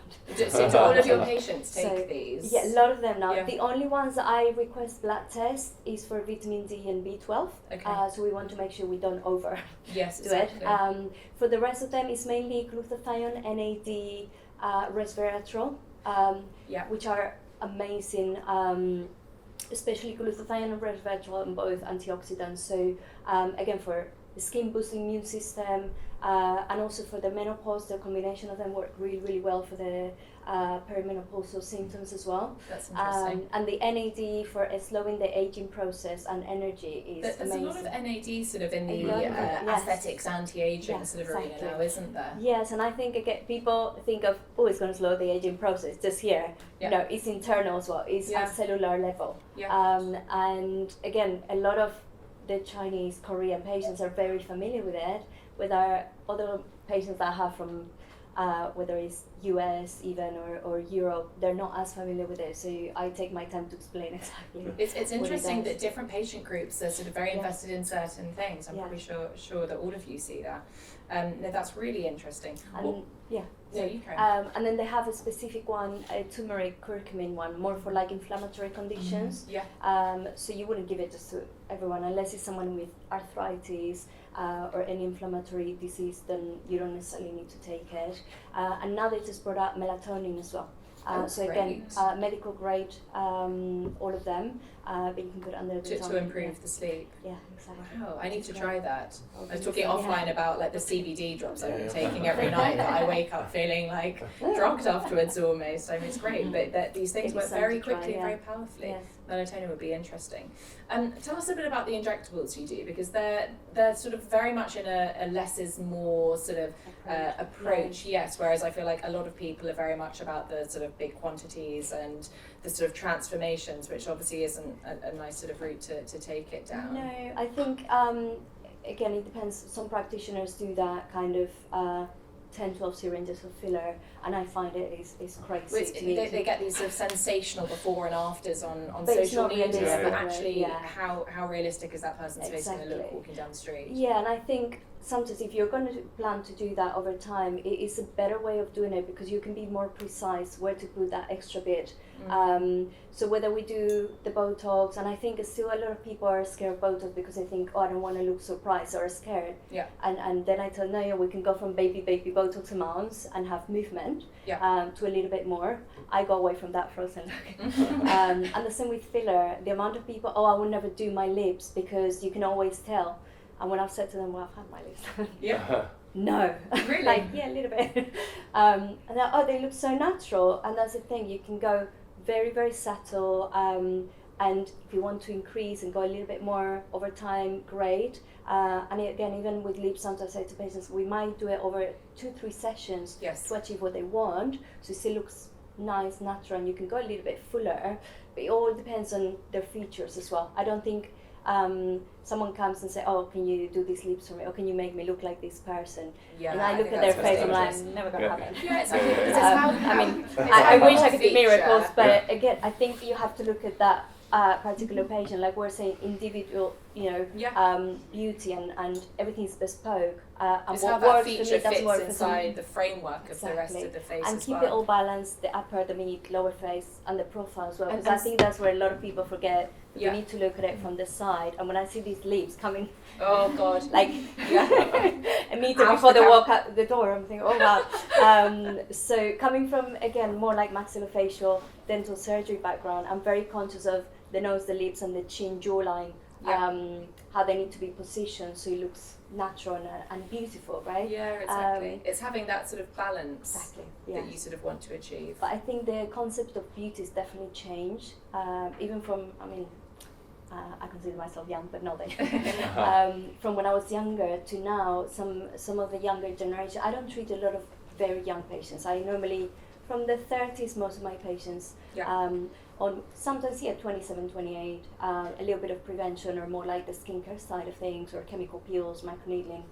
So do all of your patients take these? Yeah, a lot of them now. The only ones that I request blood test is for vitamin D and B12. Okay. So we want to make sure we don't do exactly. it. For the rest of them, it's mainly glutathione, NAD, resveratrol, which are amazing especially glutathione and resveratrol, and both antioxidants. So again, for the skin boosting immune system, and also for the menopause, the combination of them work really, really well for the perimenopausal symptoms as well. That's interesting. And the NAD for slowing the aging process and energy is There's amazing. a lot of NAD sort of in the Yes. aesthetics, anti-aging Yes, sort of arena exactly. now, isn't there? Yes, and I think again, people think of, oh, it's going to slow the aging process just here. Yeah. No, it's internal as well. It's Yeah. at cellular level. Yeah. And again, a lot of the Chinese, Korean patients are very familiar with it. With our other patients that I have from whether it's US even or Europe, they're not as familiar with it. So I take my time to explain exactly. It's interesting does. that different patient groups are sort of very Yeah. invested in certain things. I'm Yeah. probably sure that all of you see that. No, that's really interesting. And yeah. No, you carry on. And then they have a specific one, a turmeric curcumin one, more for like inflammatory conditions. Yeah. So you wouldn't give it just to everyone unless it's someone with arthritis or any inflammatory disease. Then you don't necessarily need to take it. And now they just brought out melatonin as well. So again, great. medical grade, all of them, but you can put it under the To tongue. improve the sleep. Yeah, exactly. Wow, I need to It's try great. that. I was Obviously, talking offline yeah. about like the CBD drops I've been Yeah. taking every night that I wake up feeling like drugged afterwards almost. I mean, it's great, but these things It work is very something to try, quickly, yeah. very powerfully. Yes. Melatonin would be interesting. Tell us a bit about the injectables you do, because they're sort of very much in a less is more sort of approach, yes, whereas I feel like a lot of people are very much about the sort of big quantities and the sort of transformations, which obviously isn't a nice sort of route to take it down. No, I think again it depends. Some practitioners do that kind of 10, 12 syringes of filler, and I find it is crazy. to me. They get these sort of sensational before and afters on But it's social not media, realistic, but actually yeah. how realistic is that person's face going to look Exactly. walking down the street? Yeah, and I think sometimes if you're going to plan to do that over time, it is a better way of doing it because you can be more precise where to put that extra bit. So whether we do the Botox, and I think still a lot of people are scared of Botox because they think, oh, I don't want to look surprised or scared. Yeah. And then I tell no, yeah, we can go from baby Botox amounts and have movement to a little bit more. I go away from that frozen look. And the same with filler. The amount of people, oh, I will never do my lips because you can always tell. And when I've said to them, well, I've had my lips done. Yeah. No. Really? Like, yeah, a little bit. And then, oh, they look so natural. And that's the thing, you can go very, very subtle. And if you want to increase and go a little bit more over time, great. And again, even with lips, sometimes I say to patients, we might do it over 2-3 sessions to achieve what they want. So it still looks nice, natural, and you can go a little bit fuller. But it all depends on their features as well. I don't think someone comes and say, oh, can you do these lips for me, or can you make me look like this person? Yeah, And I look at their face and I'm like, never gonna happen. Yeah, it's like, I wish I could do miracles, but again, I think you have to look at that particular patient, like we're saying, individual, beauty and everything is bespoke. And it's what how that works for me feature doesn't fits work for some. inside the framework of the rest of the face And as keep well. it all balanced, the upper, the mid, lower face, and the profile as well. And- Because I think that's where a lot of people forget. Yeah. You need to look at it from the side. And when I see these lips coming, Oh God. like immediately Out before the they cam- walk out the door, I'm thinking, oh wow. So coming from, again, more like maxillofacial dental surgery background, I'm very conscious of the nose, the lips, and the chin, jawline, how they need to be positioned so it looks natural and beautiful, right? Yeah, exactly. It's having that sort of balance Exactly. that you sort of want to achieve. But I think the concept of beauty has definitely changed, even from, I consider myself young, but not then. From when I was younger to now, some of the younger generation, I don't treat a lot of very young patients. I normally, from the 30s, most of my patients, on sometimes 27, 28, a little bit of prevention or more like the skincare side of things or chemical peels, microneedling.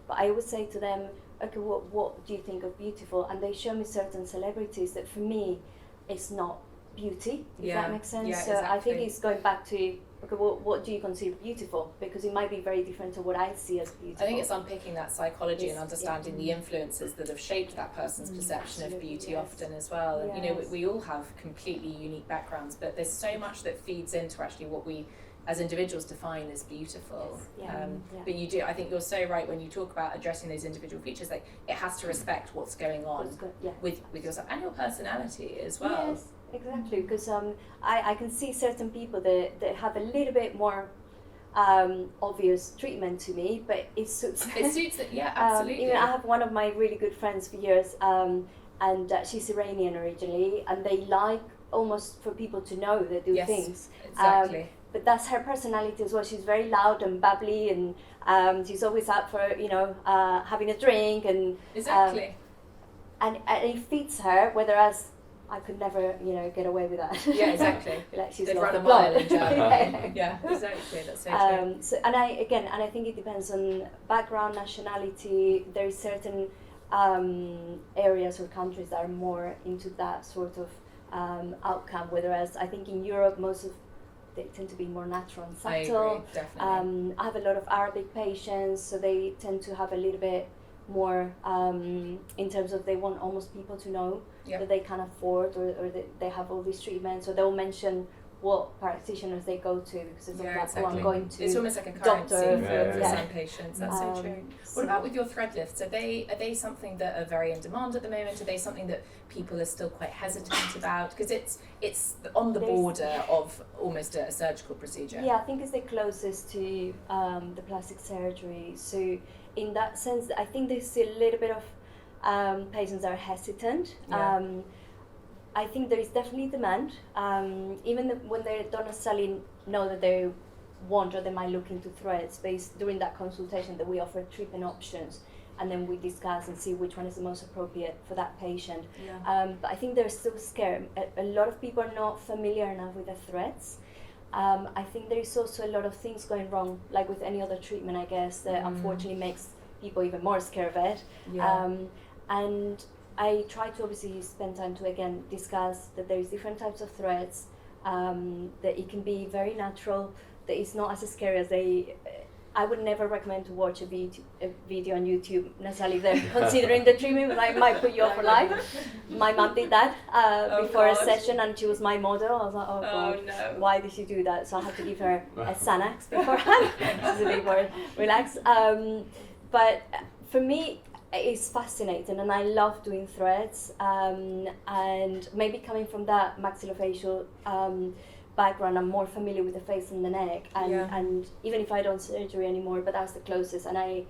But I always say to them, okay, what do you think of beautiful? And they show me certain celebrities that for me, it's not beauty, if that makes sense. Yeah, so exactly. I think it's going back to, okay, what do you consider beautiful? Because it might be very different to what I see as beautiful. I think it's unpicking that psychology Yes, and understanding the influences that have shaped that person's perception of Absolutely, beauty yes. often as well. And Yes. we all have completely unique backgrounds, but there's so much that feeds into actually what we as individuals define as beautiful. But you do, I think you're so right when you talk about addressing those individual features, like it has to respect what's going on with yourself and your personality as well. Yes. exactly. Because I can see certain people that have a little bit more obvious treatment to me, but it suits them. It suits it, yeah, absolutely. Even I have one of my really good friends for years, and she's Iranian originally, and they like almost for people to know they do things. Exactly. But that's her personality as well. She's very loud and bubbly, and she's always out for having a drink and exactly. And it fits her. Whereas I could never get away with that. Yeah, exactly. Like she's they'd not run a the mile blonde. in Germany. Yeah, exactly. That's so true. So, and I think it depends on background, nationality. There is certain areas or countries that are more into that sort of outcome. Whereas I think in Europe, they tend to be more natural and subtle. I agree, definitely. I have a lot of Arabic patients, so they tend to have a little bit more in terms of they want almost people to know that they can afford or that they have all these treatments, or they'll mention what practitioners they go to because it's exactly. I'm going to. It's almost like a currency for some patients. That's so true. So what about with your thread lifts? Are they something that are very in demand at the moment? Are they something that people are still quite hesitant about? Because it's on the border of almost a surgical procedure. Yeah, I think it's the closest to the plastic surgery. So in that sense, I think there's still a little bit of patients that are hesitant. Yeah. I think there is definitely demand, even when they don't necessarily know that they want or they might look into threads. Based during that consultation, that we offer treatment options, and then we discuss and see which one is the most appropriate for that patient. Yeah. But I think they're still scared. A lot of people are not familiar enough with the threads. I think there is also a lot of things going wrong, like with any other treatment, I guess, that unfortunately makes people even more scared of it. Yeah. And I try to obviously spend time to again discuss that there is different types of threads, that it can be very natural, that it's not as scary as I would never recommend to watch a video on YouTube necessarily if they're considering the treatment, like might put you off for life. My mum did that before a session, and she was my model. I was like, oh god, no. why did she do that? So I had to give her a Xanax beforehand. She's a bit more relaxed. But for me, it's fascinating, and I love doing threads. And maybe coming from that maxillofacial background, I'm more familiar with the face and the neck, and even if I don't surgery anymore, but that's the closest. And I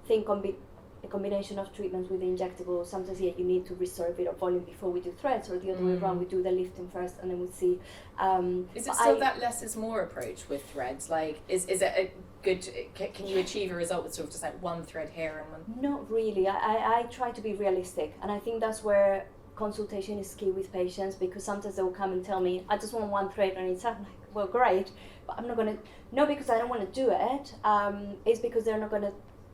think a combination of treatments with the injectable, sometimes you need to restore a bit of volume before we do threads, or the other way around, we do the lifting first and then we see. Is it still that less is more approach with threads? Like, is it a good, can you achieve a result with sort of just like one thread here and one? Not really. I try to be realistic, and I think that's where consultation is key with patients, because sometimes they will come and tell me, I just want one thread, and it's like, well, great, but I'm not going to, not because I don't want to do it, it's because they're not going to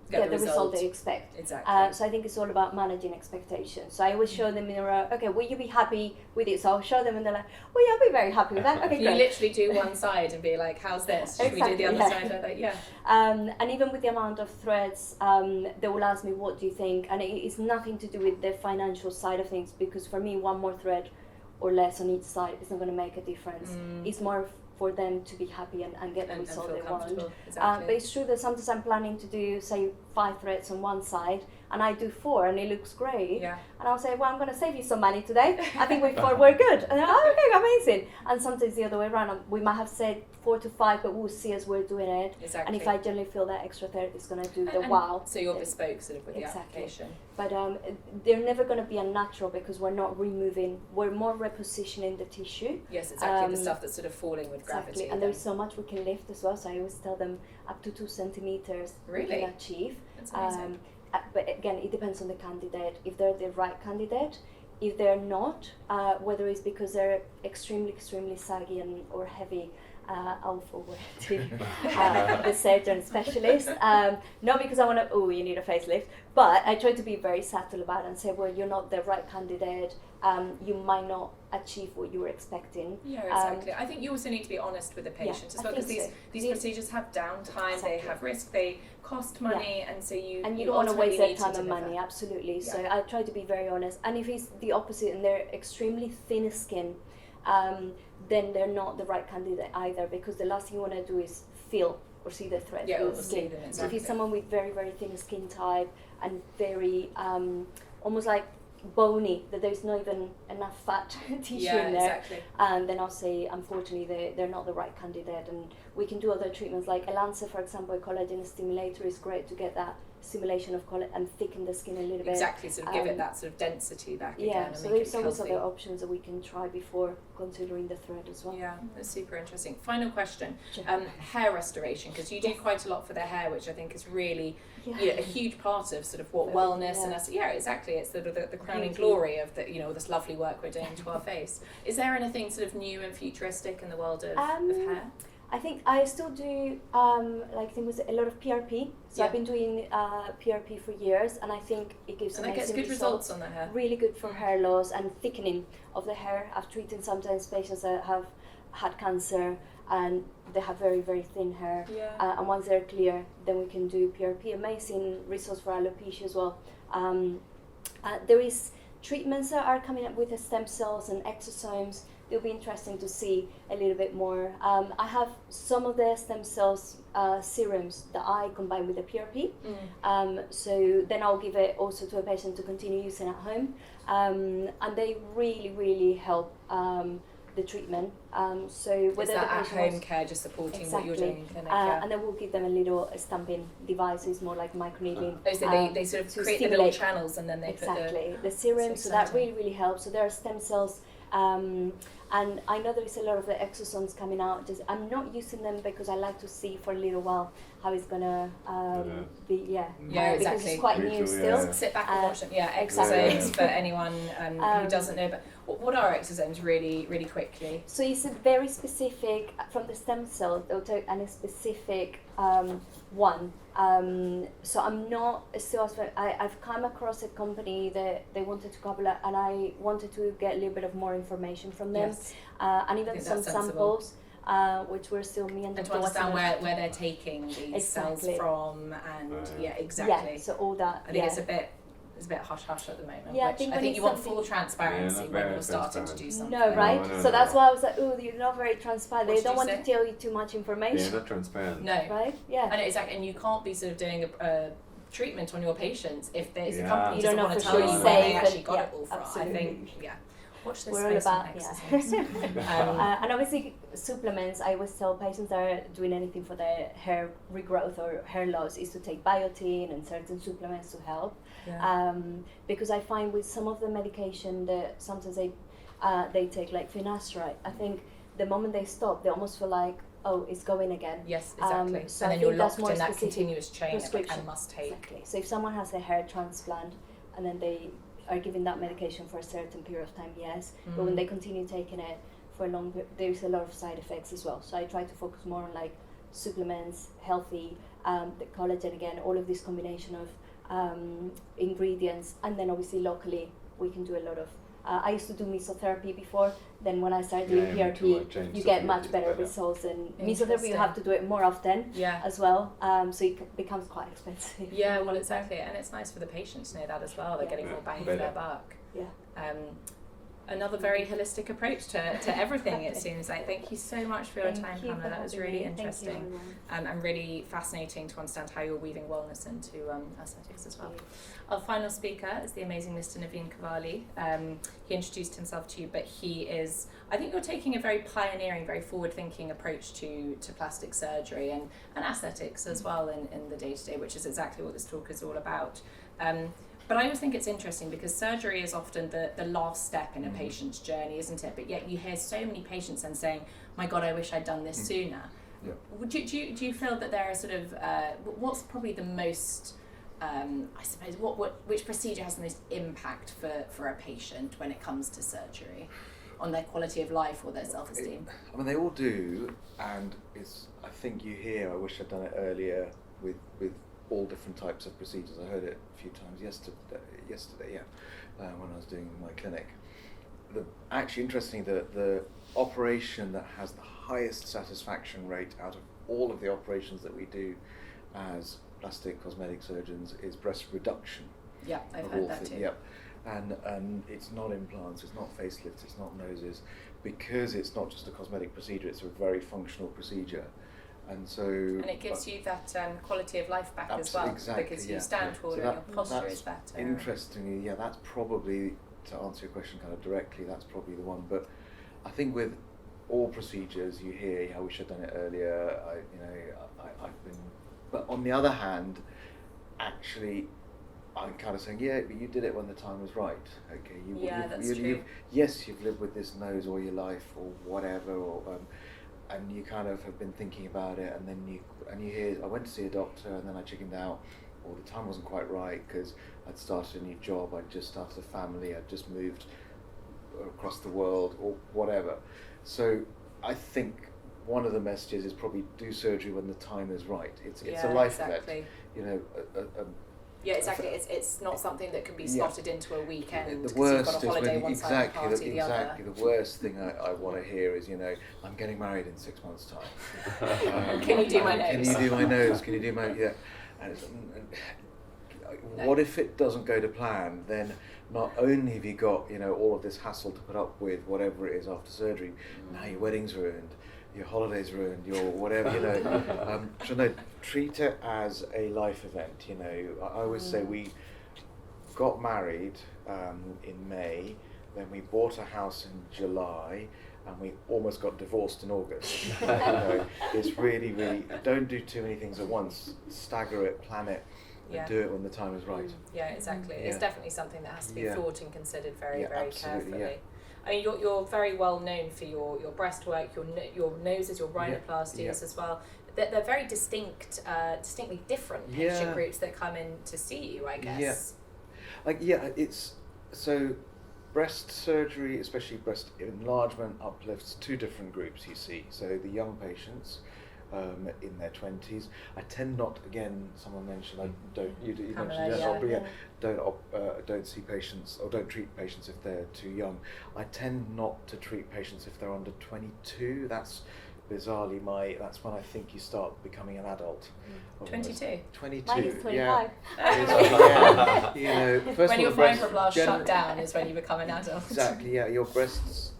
get the result they expect. Exactly. So I think it's all about managing expectations. So I always show them in a row, okay, will you be happy with it? So I'll show them and they're like, well, yeah, I'll be very happy with that. Okay, you great. literally do one side and be like, how's this? Should we do the other side? I'm like, yeah. And even with the amount of threads, they will ask me, what do you think? And it's nothing to do with the financial side of things, because for me, one more thread or less on each side is not going to make a difference. It's more for them to be happy and get the result they want. Exactly. But it's true that sometimes I'm planning to do, say, 5 threads on one side, and I do 4 and it looks great. Yeah. And I'll say, well, I'm going to save you some money today. I think with 4 we're good. And they're, oh, okay, amazing. And sometimes the other way around, we might have said 4 to 5, but we'll see as we're doing it. Exactly. And if I generally feel that extra thread is going to do the wow. So you're bespoke sort of with the application. But they're never going to be unnatural, because we're not removing, we're more repositioning the tissue. Yes, exactly. The stuff that's sort of falling with gravity. Exactly. And there's so much we can lift as well. So I always tell them up to 2 centimeters we can achieve. That's amazing. But again, it depends on the candidate. If they're the right candidate, if they're not, whether it's because they're extremely saggy or heavy, I'll forward to the surgeon specialist. Not because I want to, you need a facelift, but I try to be very subtle about it and say, well, you're not the right candidate. You might not achieve what you were expecting. Yeah, exactly. I think you also need to be honest with the patient as well, because these procedures have downtime, they have risk, they cost money, and so you don't want to waste their time and deliver. money. Absolutely. So I try to be very honest. And if it's the opposite and they're extremely thin skin, then they're not the right candidate either, because the last thing you want to do is feel or see the thread through the skin. So if it's someone with very thin skin type and very almost like bony, that there's not even enough fat tissue in there. Exactly. And then I'll say, unfortunately, they're not the right candidate. And we can do other treatments like Elanza, for example, a collagen stimulator is great to get that stimulation of collagen and thicken the skin a little bit. Exactly, sort of give it that sort of density back again. Yeah, And so make there's it always healthy. other options that we can try before considering the thread as well. Yeah, that's super interesting. Final question, Sure. hair restoration, because you do quite a lot for their hair, which I think is really Yeah. a huge part of sort of what Very, wellness yeah. and us. Yeah, exactly. It's the crowning Beauty. glory of the this lovely work we're doing to our face. Is there anything sort of new and futuristic in the world of hair? I think I still do like there was a lot of PRP. So I've been doing PRP for years, and I think it gives And that gets amazing good results on the hair. Really good for hair loss and thickening of the hair. I've treated sometimes patients that have had cancer and they have very, very thin hair. Yeah. And once they're clear, then we can do PRP. Amazing results for alopecia as well. There is treatments that are coming up with the stem cells and exosomes. It'll be interesting to see a little bit more. I have some of the stem cells serums that I combine with the PRP. So then I'll give it also to a patient to continue using at home. And they really, really help the treatment. So whether Is that the at patient home wants- care, just supporting what you're Exactly. doing in clinic? And then we'll give them a little stamping device. It's more like microneedling. So they sort of to create the little stimulate. channels and then they Exactly, the serum, That's so that exciting. really, really helps. So there are stem cells, and I know there is a lot of the exosomes coming out. Just I'm not using them because I like to see for a little while how it's gonna be. Yeah, because exactly. it's quite Me new too, still. yeah. Sit back and watch them. Yeah, exactly. exosomes for anyone who doesn't know. But what are exosomes really, really quickly? So it's a very specific from the stem cell, and a specific one. So I'm not still. I've come across a company that they wanted to couple, and I wanted to get a little bit of more information from them, Yes. and even think some that's sensible. samples, which were still me and And to Dr. understand Watson. where they're taking these cells Exactly. from, and Yeah, exactly. Yeah, so all that. I think it's a bit hush hush at the moment. Yeah, I which think I when think it's you want something- full transparency Yeah, not when very you're starting to do transparent. something. No, right? No, So that's no. why I was like, oh, you're not very transparent. What They did don't you want say? to tell you too much They're information, not transparent. No. right? Yeah. And exactly, and you can't be sort of doing a treatment on your patients if the Yeah. company You doesn't don't know want to for tell sure you it's where they safe actually and- got yeah, it all from. absolutely. I think, watch this We're all space on about, exosomes. And obviously supplements, I always tell patients that are doing anything for their hair regrowth or hair loss is to take biotin and certain supplements to help. Yeah. Because I find with some of the medication that sometimes they take like finasteride, I think the moment they stop, they almost feel like, oh, it's going again. Yes, exactly. So and I then you're think that's locked more in that specific continuous chain of like, prescription. I must take. Exactly. So if someone has a hair transplant and then they are given that medication for a certain period of time, yes, but when Mm. they continue taking it for a long period, there's a lot of side effects as well. So I try to focus more on like supplements, healthy, the collagen again, all of this combination of ingredients, and then obviously locally we can do a lot of. I used to do mesotherapy before. Then when I started doing Yeah, me too. I PRP, changed you to get PRP, much better better. results. And mesotherapy, Interesting. you have to do it more often Yeah. as well. So it becomes quite expensive. Yeah, well, exactly, and it's nice for the patient to know that as well. They're Yeah. getting more bang for Better. their buck. Yeah. Another very holistic approach to everything. It seems like. Thank you so much for your Thank time, you Pamela. for That was having really me. Thank you, interesting everyone. and really fascinating to understand how you're weaving wellness into aesthetics as well. Our final speaker is the amazing Mr. Naveen Cavale. He introduced himself to you, but he is, I think you're taking a very pioneering, very forward-thinking approach to plastic surgery and aesthetics as well in the day-to-day, which is exactly what this talk is all about. But I always think it's interesting because surgery is often the last step in a patient's journey, isn't it? But yet you hear so many patients then saying, my God, I wish I'd done this sooner. Yeah. Do you feel that there are sort of, what's probably the most, I suppose, which procedure has the most impact for a patient when it comes to surgery on their quality of life or their self-esteem? I mean, they all do, and I think you hear, I wish I'd done it earlier with all different types of procedures. I heard it a few times yesterday, when I was doing my clinic. Actually, interestingly, the operation that has the highest satisfaction rate out of all of the operations that we do as plastic cosmetic surgeons is breast reduction. Yeah, I've of heard all that thi- too. Yep. And it's not implants, it's not facelifts, it's not noses, because it's not just a cosmetic procedure, it's a very functional procedure. And so. And it gives you that quality of life back as well, exactly, because you stand taller, and your posture is better. Interestingly, yeah, that's probably, to answer your question kind of directly, that's probably the one. But I think with all procedures, you hear, I wish I'd done it earlier. I've been, but on the other hand, actually, I'm kind of saying, yeah, but you did it when the time was right. Okay, that's true. Yes, you've lived with this nose all your life, or whatever, or and you kind of have been thinking about it, and then you hear, I went to see a doctor, and then I chickened out, or the time wasn't quite right because I'd started a new job, I'd just started a family, I'd just moved across the world, or whatever. So I think one of the messages is probably do surgery when the time is right. It's a life event. Yeah, exactly. It's not something that can be slotted into a weekend the because worst you've got a holiday is one side, party the other. The worst thing I want to hear is, I'm getting married in 6 months' time. Can you do my nose? Can you do my nose? Can you do my what if it doesn't go to plan? Then not only have you got all of this hassle to put up with, whatever it is after surgery, now your wedding's ruined, your holiday's ruined, your whatever, So no, treat it as a life event. I always say we got married in May, then we bought a house in July, and we almost got divorced in August. It's really, really, don't do too many things at once. Stagger it, plan it, and do it when the time is right. Yeah, exactly. It's definitely something that has to be thought and considered very, very carefully. Yeah. I mean, you're very well known for your breast work, your noses, your rhinoplasties as well. They're very distinctly different patient groups that come in to see you, I guess. It's so breast surgery, especially breast enlargement, uplifts two different groups you see. So the young patients in their 20s. I tend not, again, someone mentioned, you mentioned don't see patients or don't treat patients if they're too young. I tend not to treat patients if they're under 22. That's bizarrely that's when I think you start becoming an adult. 22? 22. Mine is 25. First when your fibroblast shut down is when you become an adult. Exactly, yeah. Your breasts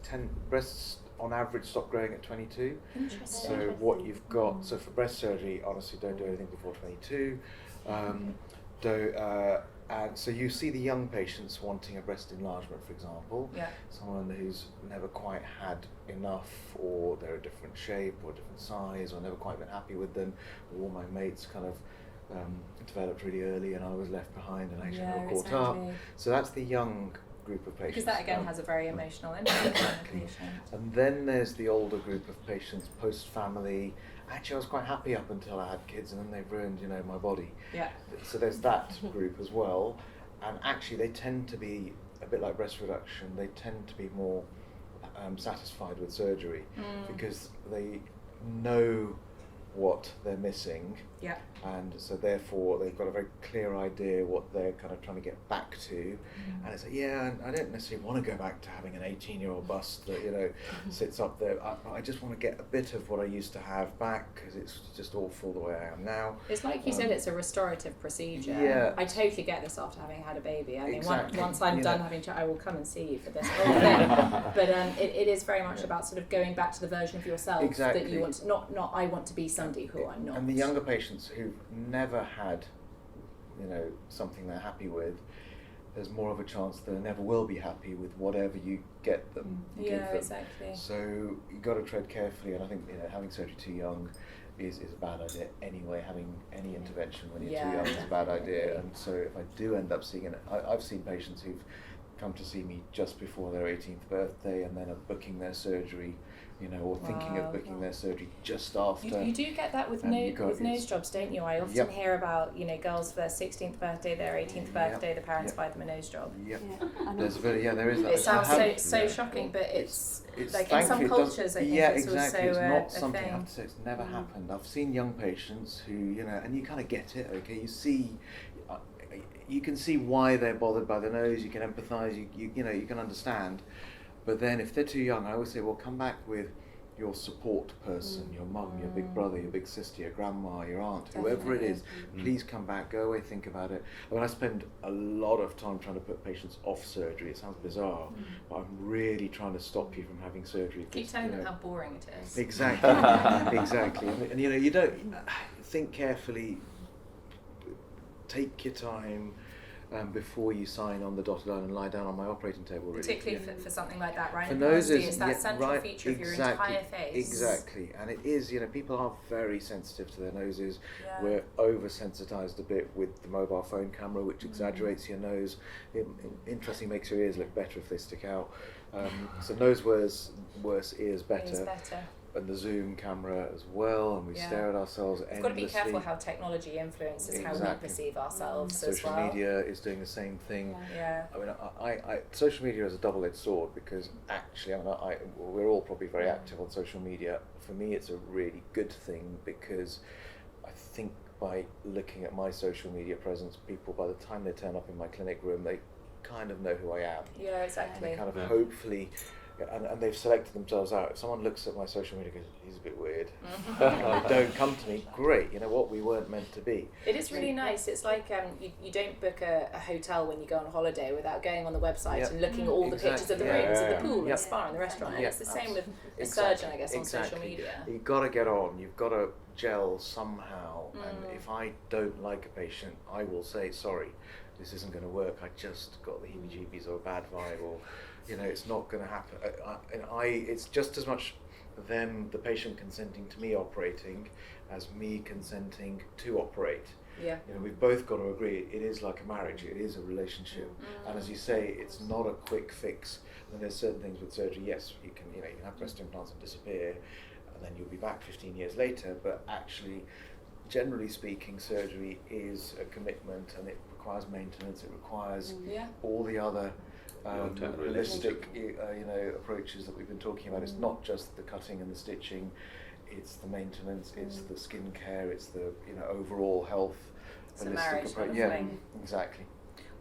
on average stop growing at 22. Interesting. So what you've got, so for breast surgery, honestly, don't do anything before 22. And so you see the young patients wanting a breast enlargement, for example. Yeah. Someone who's never quite had enough, or they're a different shape or a different size, or never quite been happy with them. All my mates kind of developed really early, and I was left behind and actually never caught up. So that's the young group of patients. Because that again has a very emotional impact on the patient. And then there's the older group of patients post-family. Actually, I was quite happy up until I had kids, and then they've ruined, my body. Yeah. So there's that group as well, and actually they tend to be a bit like breast reduction. They tend to be more satisfied with surgery because they know what they're missing. Yeah. And so therefore they've got a very clear idea what they're kind of trying to get back to. And it's like, I don't necessarily want to go back to having an 18-year-old bust that, sits up there. I just want to get a bit of what I used to have back because it's just awful the way I am now. It's like you said, it's a restorative procedure. Yeah. I totally get this after having had a baby. I mean, Exactly. once I'm done having I will come and see you for this whole thing. But it is very much about sort of going back to the version of yourself that you want to, not I want to be somebody who I'm not. And the younger patients who've never had, something they're happy with, there's more of a chance they never will be happy with whatever you get them. Exactly. So you got to tread carefully, and I think having surgery too young is a bad idea anyway. Having any intervention when you're too young is a bad idea. And so if I do end up seeing it, I've seen patients who've come to see me just before their 18th birthday and then are booking their surgery, or thinking of booking their surgery just after. You do get that with nose jobs, don't you? I often hear about girls for their 16th birthday, their 18th birthday, the parents buy them a nose job. Yep. There is that. It sounds so shocking, but it's like in some cultures I think it's exactly. also it's not a something thing. I have to say it's never happened. I've seen young patients who and you kind of get it. Okay, you see. You can see why they're bothered by the nose. You can empathise. You can understand. But then, if they're too young, I always say, well, come back with your support person, your mum, your big brother, your big sister, your grandma, your aunt, whoever it is, please come back, go away, think about it. I mean, I spend a lot of time trying to put patients off surgery. It sounds bizarre, but I'm really trying to stop you from having surgery. Keep telling them how boring it is. Exactly, exactly. And you know, you don't think carefully, take your time. Before you sign on the dotted line and lie down on my operating table, really. Particularly for something like that, right? For noses, it's that central feature of your entire face. Exactly, and it is, you know, people are very sensitive to their noses. We're oversensitized a bit with the mobile phone camera, which exaggerates your nose. It interestingly makes your ears look better if they stick out. So nose worse, ears better. Ears better. And the zoom camera as well, and we stare at ourselves endlessly. We've got to be careful how technology influences how we perceive ourselves as well. Social media is doing the same thing. Yeah. I mean, I social media is a double-edged sword, because actually, I mean, we're all probably very active on social media. For me, it's a really good thing, because I think by looking at my social media presence, people, by the time they turn up in my clinic room, they kind of know who I am. Yeah, exactly. And they kind of hopefully. And they've selected themselves out. If someone looks at my social media and goes, he's a bit weird, don't come to me, great, you know what, we weren't meant to be. It is really nice. It's like you don't book a hotel when you go on holiday without going on the website and looking at all the pictures of the rooms and the pool and the spa and the restaurant. And it's the same with a surgeon, I guess, on social media. You've got to get on, you've got to gel somehow, and if I don't like a patient, I will say, sorry, this isn't going to work, I just got the heebie-jeebies or a bad vibe, or you know, it's not going to happen. It's just as much them, the patient, consenting to me operating, as me consenting to operate. Yeah. You know, we've both got to agree. It is like a marriage. It is a relationship. And as you say, it's not a quick fix. And there's certain things with surgery. Yes, you can have breast implants and disappear, and then you'll be back 15 years later. But actually, generally speaking, surgery is a commitment, and it requires maintenance. It requires all the other holistic, approaches that we've been talking about. It's not just the cutting and the stitching; it's the maintenance, it's the skin care, it's the overall health, it's holistic approach. Exactly.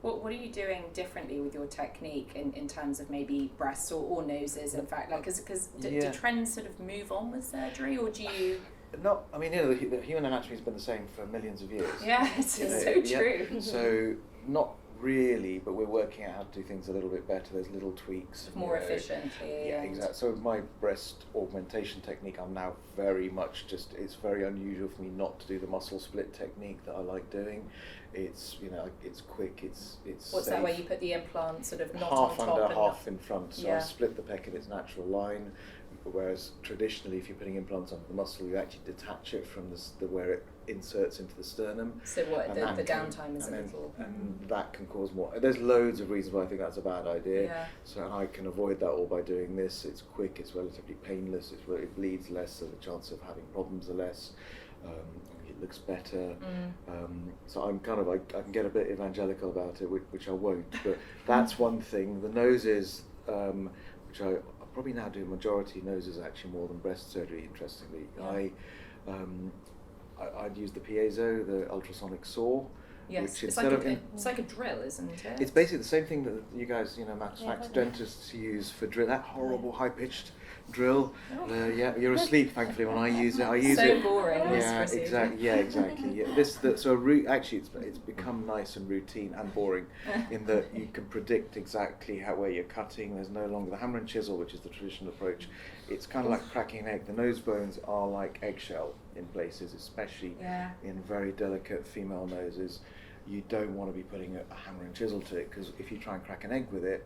What are you doing differently with your technique in terms of maybe breasts or noses? In fact, like, because do trends sort of move on with surgery, or do you? No, I mean, the human anatomy has been the same for millions of years. Yeah, it's so true. So not really, but we're working out how to do things a little bit better. There's little tweaks. More efficiently. Yeah, exactly. So my breast augmentation technique, I'm now very much it's very unusual for me not to do the muscle split technique that I like doing. It's it's quick, it's What's safe. that, where you put the implant sort of not half on top under, and half in front. So I split the pec in its natural line. Whereas traditionally, if you're putting implants onto the muscle, you actually detach it from the where it inserts into the sternum. So the downtime is a little... And that can cause more... There's loads of reasons why I think that's a bad idea. Yeah. So I can avoid that all by doing this. It's quick, it's relatively painless, it bleeds less, so the chance of having problems are less. It looks better. So I'm I can get a bit evangelical about it, which I won't. But that's one thing. The noses, which I probably now do majority noses actually more than breast surgery, interestingly. Yeah. I'd use the piezo, the ultrasonic saw. Yes, which it's like a drill, isn't it? It's basically the same thing that you guys, max dentists use for drill. That horrible high-pitched drill. You're asleep, thankfully, when I use it. I use it. So boring. Yeah, exactly. Yeah, exactly. Yeah, actually, it's become nice and routine and boring, in that you can predict exactly where you're cutting. There's no longer the hammer and chisel, which is the traditional approach. It's kind of like cracking an egg. The nose bones are like eggshell in places, especially in very delicate female noses. You don't want to be putting a hammer and chisel to it, because if you try and crack an egg with it,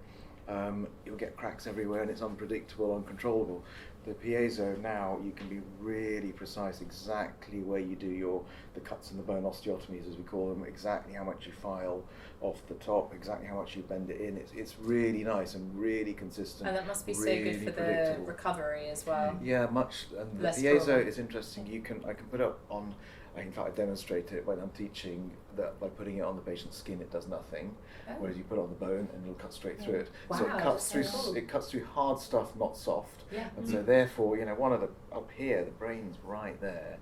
you'll get cracks everywhere, and it's unpredictable, uncontrollable. The piezo now, you can be really precise exactly where you do the cuts in the bone, osteotomies as we call them, exactly how much you file off the top, exactly how much you bend it in. It's really nice and really consistent. And that must be so good for the recovery as well. Yeah, much. And the piezo is interesting. I can put up on. In fact, I demonstrate it when I'm teaching that by putting it on the patient's skin, it does nothing. Whereas you put it on the bone and it'll cut straight through it. Wow, so it cuts through. Cool. It cuts through hard stuff, not soft. Yeah. And so therefore, one of the up here, the brain's right there,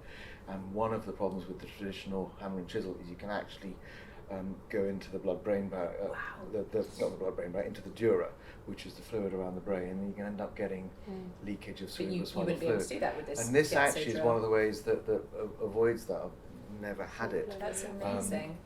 and one of the problems with the traditional hammer and chisel is you can actually go into the blood-brain barrier. Not the blood-brain barrier, into the dura, which is the fluid around the brain, and you can end up getting leakage of But you cerebrospinal wouldn't be able fluid. to do that with this. And this piezo actually is drill. one of the ways that avoids that. I've never had it. That's amazing.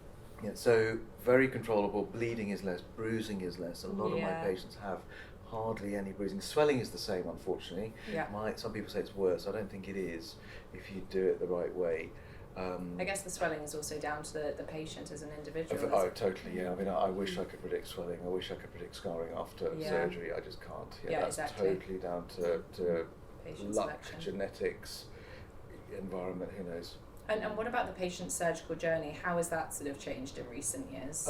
Yeah, so very controllable. Bleeding is less, bruising is less. A lot of my patients have hardly any bruising. Swelling is the same, unfortunately. Yeah. Some people say it's worse. I don't think it is if you do it the right way. I guess the swelling is also down to the patient as an individual. Oh, totally, yeah. I mean, I wish I could predict swelling. I wish I could predict scarring after surgery. I just can't. Yeah, that's exactly. totally down to Patient luck, selection. genetics, environment, who knows. And what about the patient's surgical journey? How has that sort of changed in recent years?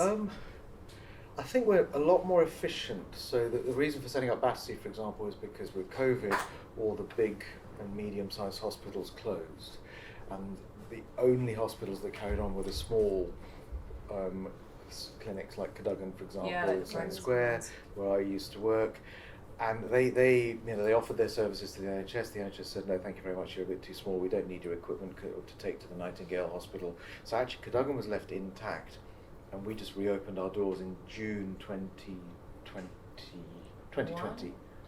I think we're a lot more efficient. So the reason for setting up Battersea, for example, is because with COVID, all the big and medium-sized hospitals closed, and the only hospitals that carried on were the small clinics like Cadogan, for example, like Sloane Square, where I used to work. And they offered their services to the NHS. The NHS said, no, thank you very much, you're a bit too small, we don't need your equipment to take to the Nightingale Hospital. So actually Cadogan was left intact, and we just reopened our doors in June 2020,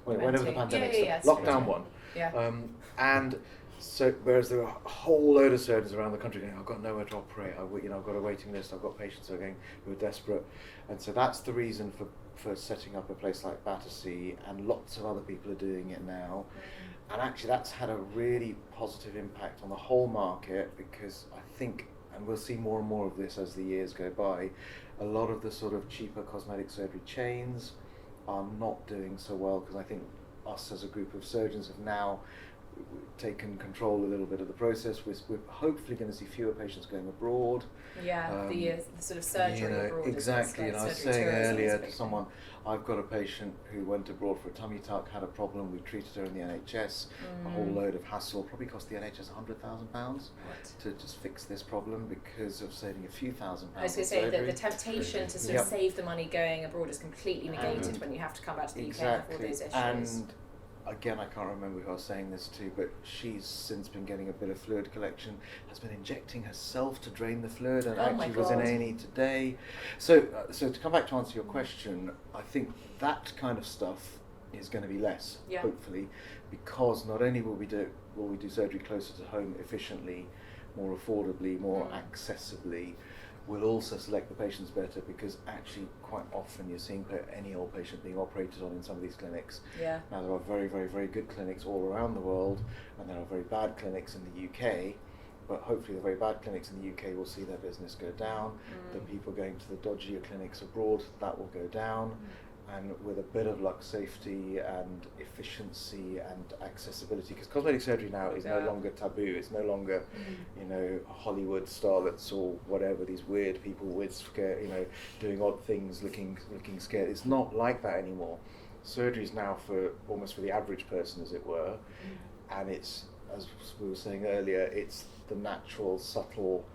whenever the pandemic started. Lockdown one. Yeah. And so, whereas there are a whole load of surgeons around the country going, I've got nowhere to operate, I've got a waiting list, I've got patients who are desperate. And so that's the reason for setting up a place like Battersea, and lots of other people are doing it now. And actually that's had a really positive impact on the whole market, because I think, and we'll see more and more of this as the years go by, a lot of the sort of cheaper cosmetic surgery chains are not doing so well, because I think us as a group of surgeons have now taken control a little bit of the process. We're hopefully going to see fewer patients going abroad. Yeah, the sort of surgery abroad. Exactly, and I was saying earlier to someone, I've got a patient who went abroad for a tummy tuck, had a problem, we treated her in the NHS, a whole load of hassle, probably cost the NHS £100,000 to just fix this problem because of saving a few £1,000s. I was going to say that the temptation to sort of save the money going abroad is completely negated when you have to come back to the UK and have all those issues. And again, I can't remember who I was saying this to, but she's since been getting a bit of fluid collection, has been injecting herself to drain the fluid, and actually was in A&E today. So to come back to answer your question, I think that kind of stuff is going to be less, hopefully, because not only will we do surgery closer to home efficiently, more affordably, more accessibly, we'll also select the patients better, because actually quite often you're seeing any old patient being operated on in some of these clinics. Yeah. Now there are very, very, very good clinics all around the world, and there are very bad clinics in the UK, but hopefully the very bad clinics in the UK will see their business go down. The people going to the dodgier clinics abroad, that will go down. And with a bit of luck, safety and efficiency and accessibility, because cosmetic surgery now is no longer taboo. It's no longer, Hollywood starlets or whatever, these weird people with scare, doing odd things, looking scared. It's not like that anymore. Surgery is now almost for the average person, as it were, and it's, as we were saying earlier, it's the natural, subtle.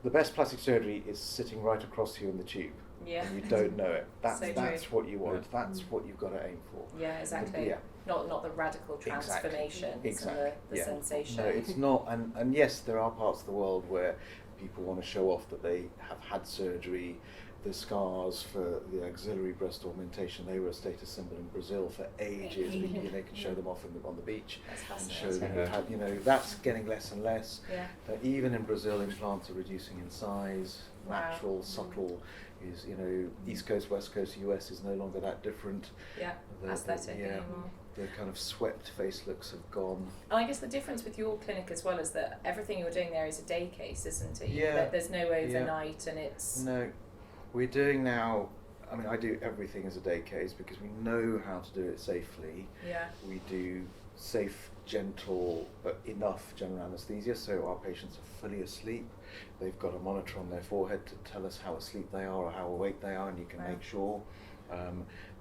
The best plastic surgery is sitting right across you in the tube. Yeah. And you don't know it. That's what you want. That's what you've got to aim for. Yeah, exactly. Not the radical transformation. Exactly. And the sensation. No, it's not. And yes, there are parts of the world where people want to show off that they have had surgery. The scars for the axillary breast augmentation, they were a status symbol in Brazil for ages. They could show them off on the beach and show them. That's getting less and less. Yeah. Even in Brazil, implants are reducing in size. Natural, subtle is, East Coast, West Coast, US is no longer that different. Yeah, aesthetic anymore. The kind of swept face looks have gone. And I guess the difference with your clinic as well is that everything you're doing there is a day case, isn't it? Yeah. There's no overnight and it's... No. We're doing now, I do everything as a day case because we know how to do it safely. Yeah. We do safe, gentle, but enough general anaesthesia, so our patients are fully asleep. They've got a monitor on their forehead to tell us how asleep they are or how awake they are, and you can make sure.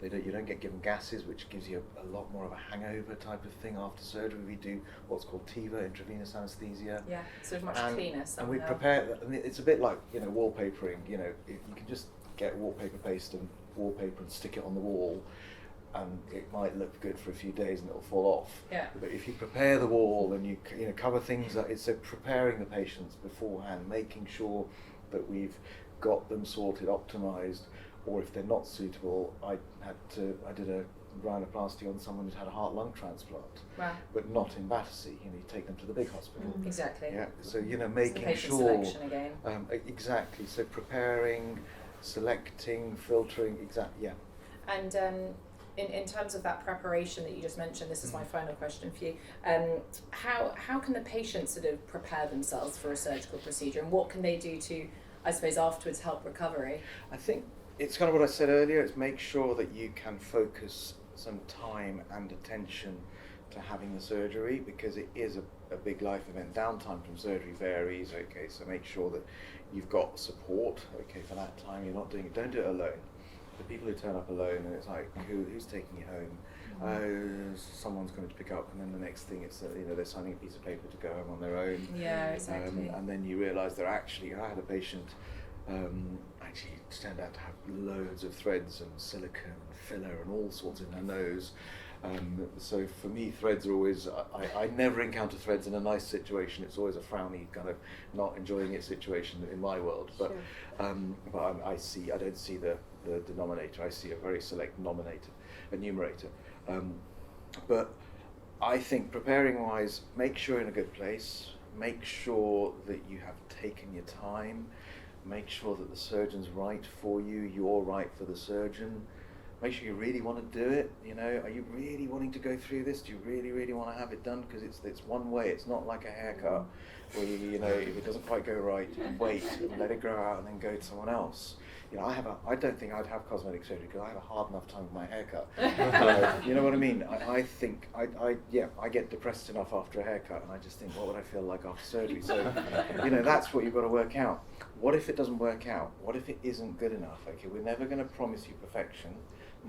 You don't get given gases, which gives you a lot more of a hangover type of thing after surgery. We do what's called TIVA, intravenous anaesthesia. Yeah, so it's much cleaner. And we prepare, and it's a bit like wallpapering. You can just get wallpaper paste and wallpaper and stick it on the wall, and it might look good for a few days and it'll fall off. Yeah. But if you prepare the wall and you cover things, it's preparing the patients beforehand, making sure that we've got them sorted, optimized. Or if they're not suitable, I did a rhinoplasty on someone who's had a heart-lung transplant, Wow. but not in Battersea. You take them to the big hospital. Exactly. Yeah. So It's the making patient sure. selection again. Exactly. So preparing, selecting, filtering. Yeah. And in terms of that preparation that you just mentioned, this is my final question for you. How can the patient sort of prepare themselves for a surgical procedure, and what can they do to, I suppose, afterwards help recovery? I think it's kind of what I said earlier. It's make sure that you can focus some time and attention to having the surgery, because it is a big life event. Downtime from surgery varies. Okay, so make sure that you've got support. Okay, for that time you're not doing it. Don't do it alone. The people who turn up alone and it's like, who's taking you home? Someone's coming to pick up, and then the next thing it's they're signing a piece of paper to go home on their own. Yeah, exactly. And then you realise they're actually. I had a patient. Actually turned out to have loads of threads and silicone and filler and all sorts in her nose. So for me, threads are always, I never encounter threads in a nice situation. It's always a frowny kind of not enjoying it situation in my world. But but I don't see the denominator. I see a very select numerator. But I think preparing wise, make sure you're in a good place. Make sure that you have taken your time. Make sure that the surgeon's right for you, you're right for the surgeon. Make sure you really want to do it. Are you really wanting to go through this? Do you really, really want to have it done? Because it's one way. It's not like a haircut where if it doesn't quite go right, wait and let it grow out and then go to someone else. I don't think I'd have cosmetic surgery because I have a hard enough time with my haircut. You know what I mean? I think I get depressed enough after a haircut, and I just think, what would I feel like after surgery? So, that's what you've got to work out. What if it doesn't work out? What if it isn't good enough? Okay, we're never going to promise you perfection.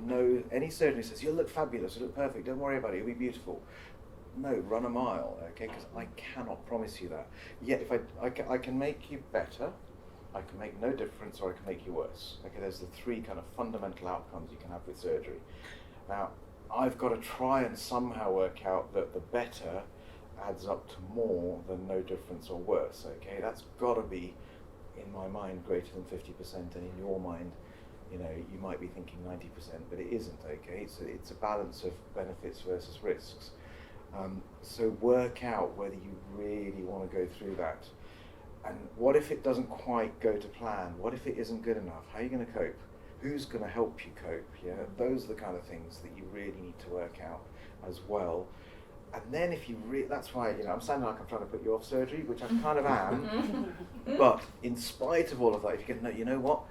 No, any surgeon who says you'll look fabulous, you'll look perfect, don't worry about it, it'll be beautiful. No, run a mile, okay? Because I cannot promise you that. Yet, if I can make you better. I can make no difference, or I can make you worse. Okay, there's the three kind of fundamental outcomes you can have with surgery. Now, I've got to try and somehow work out that the better adds up to more than no difference or worse. Okay, that's got to be, in my mind, greater than 50%, and in your mind, you might be thinking 90%, but it isn't. Okay, so it's a balance of benefits versus risks. So work out whether you really want to go through that. And what if it doesn't quite go to plan? What if it isn't good enough? How are you going to cope? Who's going to help you cope? Yeah, those are the kind of things that you really need to work out as well. And then if you that's why I'm sounding like I'm trying to put you off surgery, which I kind of am. But in spite of all of that, if you get, no, you know what?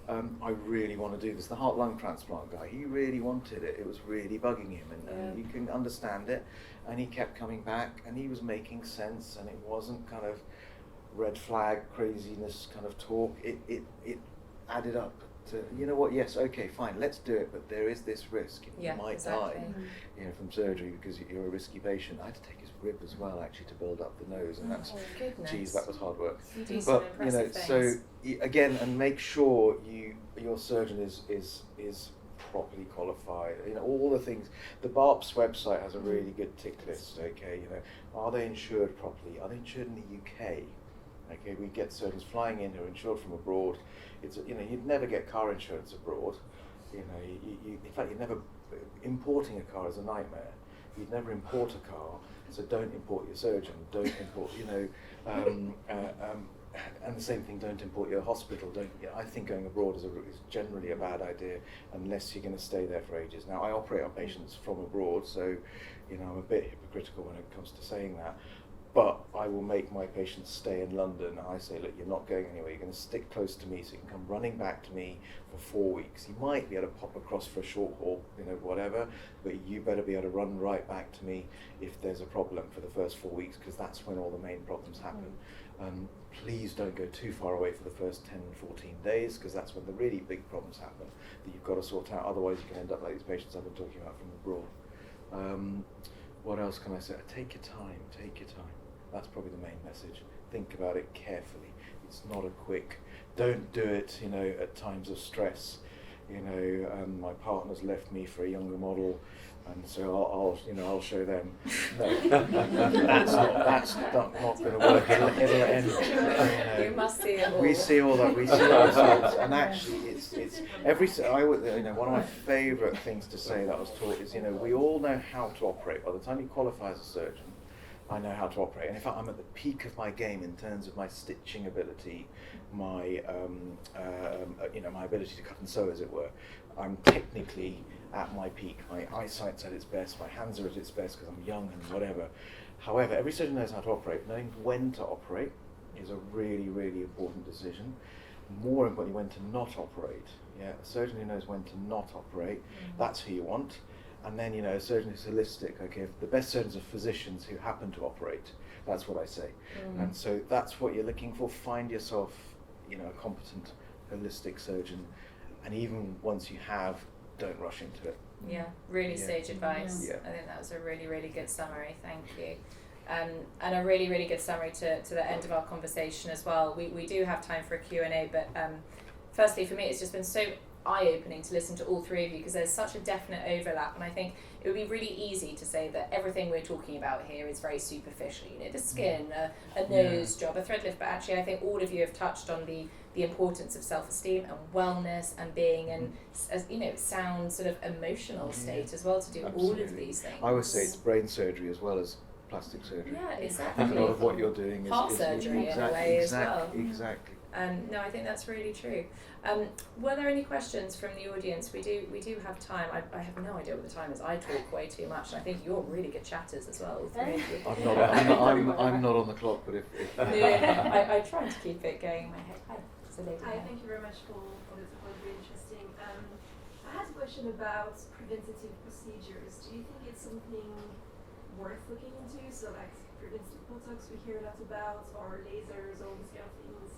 I really want to do this. The heart-lung transplant guy, he really wanted it. It was really bugging him, and you can understand it. And he kept coming back, and he was making sense, and it wasn't kind of red flag craziness kind of talk. It added up to, yes, okay, fine, let's do it, but there is this risk. You might die from surgery because you're a risky patient. I had to take his rib as well, actually, to build up the nose, and that's, geez, that was hard work. But so again, and make sure your surgeon is properly qualified. All the things. The BARP's website has a really good tick list. Okay, are they insured properly? Are they insured in the UK? Okay, we get surgeons flying in who are insured from abroad. It's you'd never get car insurance abroad. In fact, you'd never, importing a car is a nightmare. You'd never import a car, so don't import your surgeon. Don't import, and the same thing. Don't import your hospital. I think going abroad is generally a bad idea unless you're going to stay there for ages. Now, I operate on patients from abroad, so I'm a bit hypocritical when it comes to saying that. But I will make my patients stay in London. I say, look, you're not going anywhere. You're going to stick close to me, so you can come running back to me for 4 weeks. You might be able to pop across for a short haul, whatever, but you better be able to run right back to me if there's a problem for the first 4 weeks, because that's when all the main problems happen. Please don't go too far away for the first 10, 14 days, because that's when the really big problems happen that you've got to sort out. Otherwise, you can end up like these patients I've been talking about from abroad. What else can I say? Take your time. Take your time. That's probably the main message. Think about it carefully. It's not a quick. Don't do it, at times of stress. My partner's left me for a younger model, and so I'll show them. No, that's not going to work. It'll end. You must see it all. We see all that. We see ourselves, and actually, it's every. One of my favourite things to say that I was taught is, we all know how to operate. By the time you qualify as a surgeon, I know how to operate, and in fact, I'm at the peak of my game in terms of my stitching ability, my my ability to cut and sew, as it were. I'm technically at my peak. My eyesight's at its best. My hands are at its best because I'm young and whatever. However, every surgeon knows how to operate. Knowing when to operate is a really, really important decision. More importantly, when to not operate. Yeah, a surgeon who knows when to not operate, that's who you want. And then, a surgeon who's holistic. Okay, the best surgeons are physicians who happen to operate. That's what I say. And so that's what you're looking for. Find yourself, a competent, holistic surgeon. And even once you have, don't rush into it. Yeah, really sage advice. Yeah. I think that was a really, really good summary. Thank you. And a really, really good summary to the end of our conversation as well. We do have time for a Q&A, but firstly, for me, it's just been so eye-opening to listen to all three of you because there's such a definite overlap, and I think it would be really easy to say that everything we're talking about here is very superficial, the skin, a nose job, a thread lift, but actually I think all of you have touched on the importance of self-esteem and wellness and being in a sound sort of emotional state as well to do all of these things. I would say it's brain surgery as well as plastic surgery. Yeah, exactly. A lot of what you're doing is heart surgery in a way as well. Exactly. No, I think that's really true. Were there any questions from the audience? We do have time. I have no idea what the time is. I talk way too much, and I think you're really good chatters as well. All three of you. I'm not on the clock, but if yeah, I try to keep it going in my head. Hi, thank you very much for this. It was really interesting. I had a question about preventative procedures. Do you think it's something worth looking into? So like preventative Botox we hear a lot about, or lasers, all these kind of things.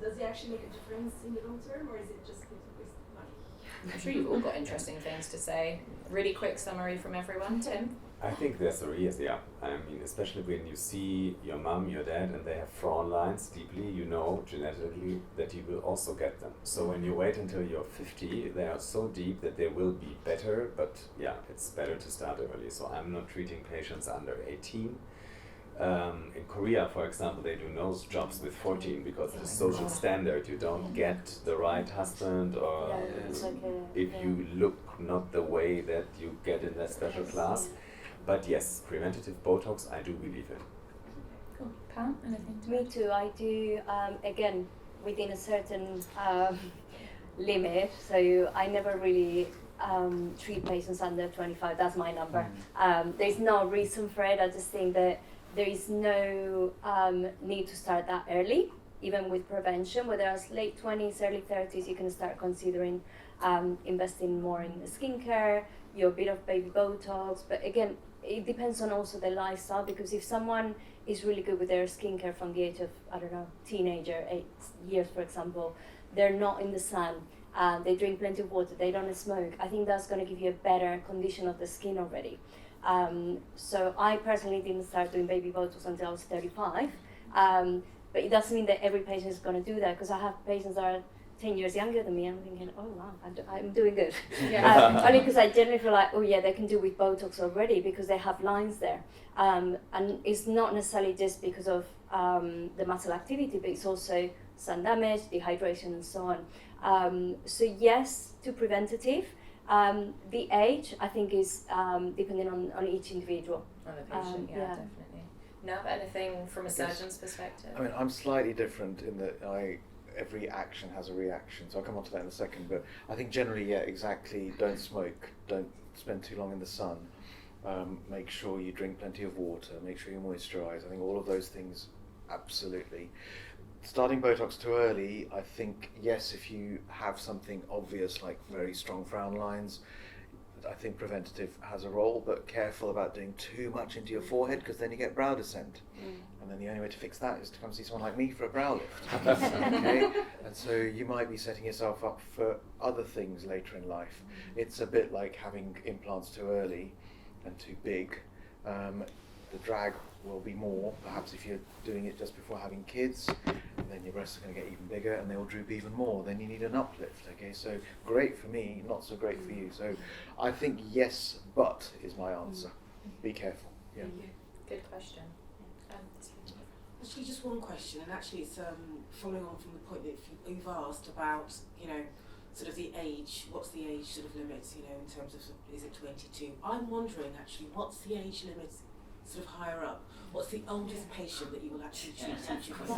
Does it actually make a difference in the long term, or is it just a waste of money? I'm sure you've all got interesting things to say. Really quick summary from everyone. Tim? I think there's a reason, yeah. I mean, especially when you see your mum, your dad, and they have frown lines deeply, genetically that you will also get them. So when you wait until you're 50, they are so deep that they will be better, but yeah, it's better to start early. So I'm not treating patients under 18. In Korea, for example, they do nose jobs with 14 because it's a social standard. You don't get the right husband, or if you look not the way that you get in that special class. But yes, preventative Botox, I do believe in. Cool. Pam, anything to Me too. I do, again, within a certain limit. So I never really treat patients under 25. That's my number. There's no reason for it. I just think that there is no need to start that early, even with prevention. Whether it's late 20s, early 30s, you can start considering investing more in the skincare, your bit of baby Botox. But again, it depends on also the lifestyle, because if someone is really good with their skincare from the age of, teenager, 8 years, for example, they're not in the sun, they drink plenty of water, they don't smoke, I think that's going to give you a better condition of the skin already. So I personally didn't start doing baby Botox until I was 35, but it doesn't mean that every patient is going to do that, because I have patients that are 10 years younger than me, and I'm thinking, oh wow, I'm doing good. Only because I generally feel like, oh yeah, they can do with Botox already because they have lines there. And it's not necessarily just because of the muscle activity, but it's also sun damage, dehydration, and so on. So yes, to preventative. The age, I think, is depending on each individual. On the patient, yeah, definitely. Now, anything from a surgeon's perspective? I mean, I'm slightly different in that every action has a reaction, so I'll come on to that in a second, but I think generally, yeah, exactly, don't smoke, don't spend too long in the sun, make sure you drink plenty of water, make sure you moisturize. I think all of those things, absolutely. Starting Botox too early, I think, yes, if you have something obvious like very strong frown lines, I think preventative has a role, but careful about doing too much into your forehead, because then you get brow descent. And then the only way to fix that is to come see someone like me for a brow lift. Okay? And so you might be setting yourself up for other things later in life. It's a bit like having implants too early and too big. The drag will be more, perhaps if you're doing it just before having kids. then your breasts are going to get even bigger and they'll droop even more. Then you need an uplift. Okay, so great for me, not so great for you. So I think yes, but is my answer. Be careful. Yeah. Good question. Actually, just one question, and actually it's following on from the point that you've asked about, sort of the age, what's the age sort of limit, in terms of, is it 22? I'm wondering actually, what's the age limit sort of higher up? What's the oldest patient that you will actually treat each of us?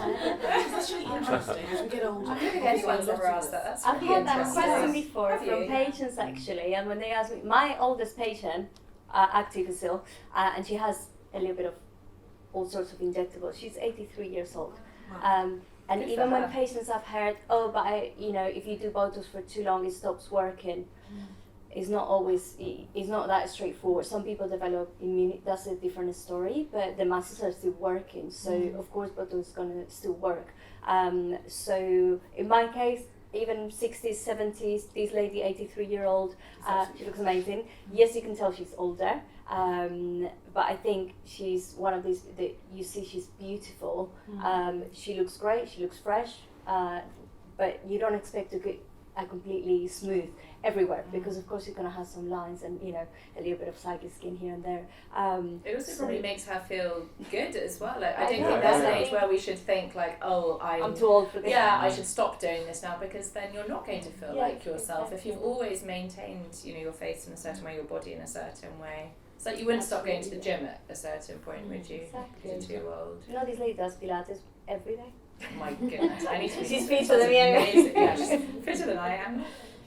That's really interesting as we get older. I don't think anyone's ever asked that. That's I've really had that interesting. question before Have from you? patients actually, and when they ask me, my oldest patient, active still, and she has a little bit of all sorts of injectables. She's 83 years old. And Good for even when her. patients have heard, but if you do Botox for too long, it stops working. It's not always, it's not that straightforward. Some people develop immunity, that's a different story, but the masses are still working. So of course Botox is gonna still work. So in my case, even 60s, 70s, this lady, 83-year-old, she looks amazing. Yes, you can tell she's older, but I think she's one of these that you see she's beautiful. She looks great, she looks fresh, but you don't expect to get a completely smooth everywhere because of course you're going to have some lines and a little bit of saggy skin here and there. It also probably makes her feel good as well. Like, I I don't know, think there's an right? age where we should think like, I'm too old for this. I should stop doing this now, because then you're not going to feel Yeah, like yourself. If exactly. you've always maintained, your face in a certain way, your body in a certain way. It's like you wouldn't stop going to the gym at a certain point, would you? Exactly. If you're too old. This lady does Pilates every day. Oh my goodness, I need to be. She's fitter than me anyway. Amazing. Yeah, she's fitter than I am.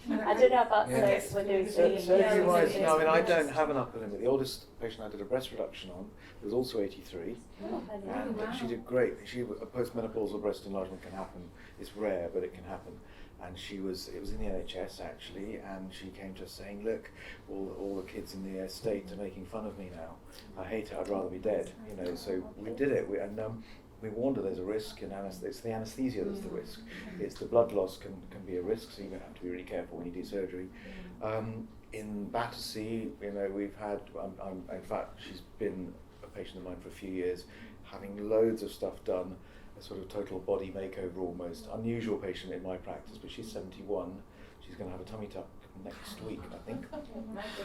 I don't know about Yeah. whether it's So, really surgery-wise, yeah, no, I mean, I don't have an upper limit. The oldest patient I did a breast reduction on was also 83, and she did great. A postmenopausal breast enlargement can happen. It's rare, but it can happen. And it was in the NHS actually, and she came to us saying, look, all the kids in the estate are making fun of me now. I hate it, I'd rather be dead. So we did it, we warned her there's a risk in anesthesia. It's the anesthesia that's the risk. It's the blood loss can be a risk, so you have to be really careful when you do surgery. In Battersea, we've had, in fact, she's been a patient of mine for a few years, having loads of stuff done, a sort of total body makeover almost. Unusual patient in my practice, but she's 71. She's going to have a tummy tuck next week, I think.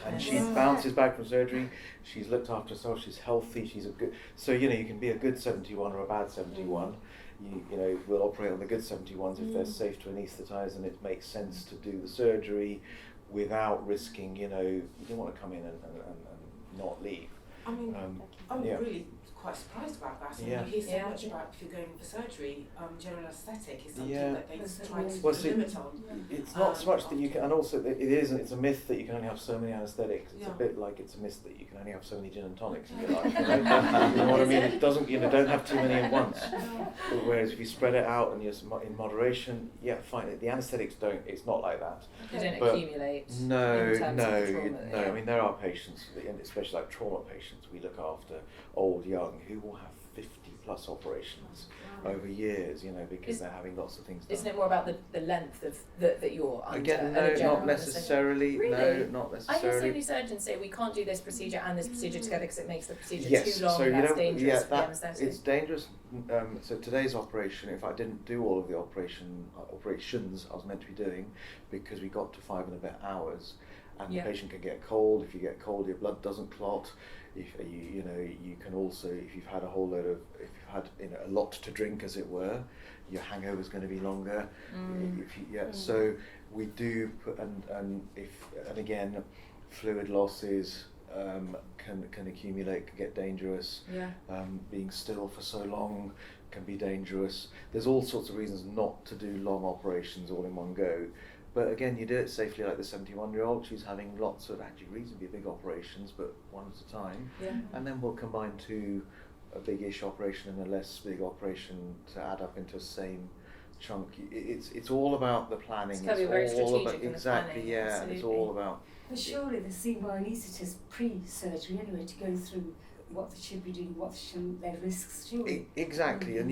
And she bounces back from surgery. She's looked after herself. She's healthy. She's a good. So you can be a good 71 or a bad 71. We'll operate on the good 71s if they're safe to anaesthetise and it makes sense to do the surgery without risking. You don't want to come in and not leave. I mean, I'm yeah. really quite surprised about that. Yeah. You hear so much about if you're going for surgery, general aesthetic is something Yeah. that they try to Well, put see, a limit on. It's not so much that you can, and also it's a myth that you can only have so many anaesthetics. It's a Yeah. bit like it's a myth that you can only have so many gin and tonics in your life. You know what I mean? It doesn't, don't have too many at once. Whereas if you spread it out and you're in moderation, fine. The anaesthetics it's not like that. They don't But accumulate. No. in terms of the trauma, No. I mean, there are patients, and especially like trauma patients, we look after, old, young, who will have 50 plus operations over years, because they're having lots of things done. Isn't it more about the length of that you're under? Again, and no, the general not necessarily. Really? No, not I hear so necessarily. many surgeons say we can't do this procedure and this procedure together because it makes the procedure Yes, too long so and you that's know, dangerous for the that anaesthetic. it's dangerous. So today's operation, if I didn't do all of the operations I was meant to be doing, because we got to 5 and a bit hours, and the patient can get cold. If you get cold, your blood doesn't clot. If you can also, if you've had if you've had a lot to drink, as it were, your hangover is going to be longer. So we do put, and again, fluid losses can accumulate, can get dangerous. Being still for so long can be dangerous. There's all sorts of reasons not to do long operations all in one go. But again, you do it safely, like the 71-year-old. She's having lots of actually reasonably big operations, but one at a time. And then we'll combine a big-ish operation and a less big operation to add up into the same chunk. It's all about the planning. It's got to be very strategic about, in the exactly, planning, yeah. absolutely. It's all about. But surely the CY anaesthetist pre-surgery anyway to go through what they should be doing, what shouldn't, their risks, surely. Exactly, and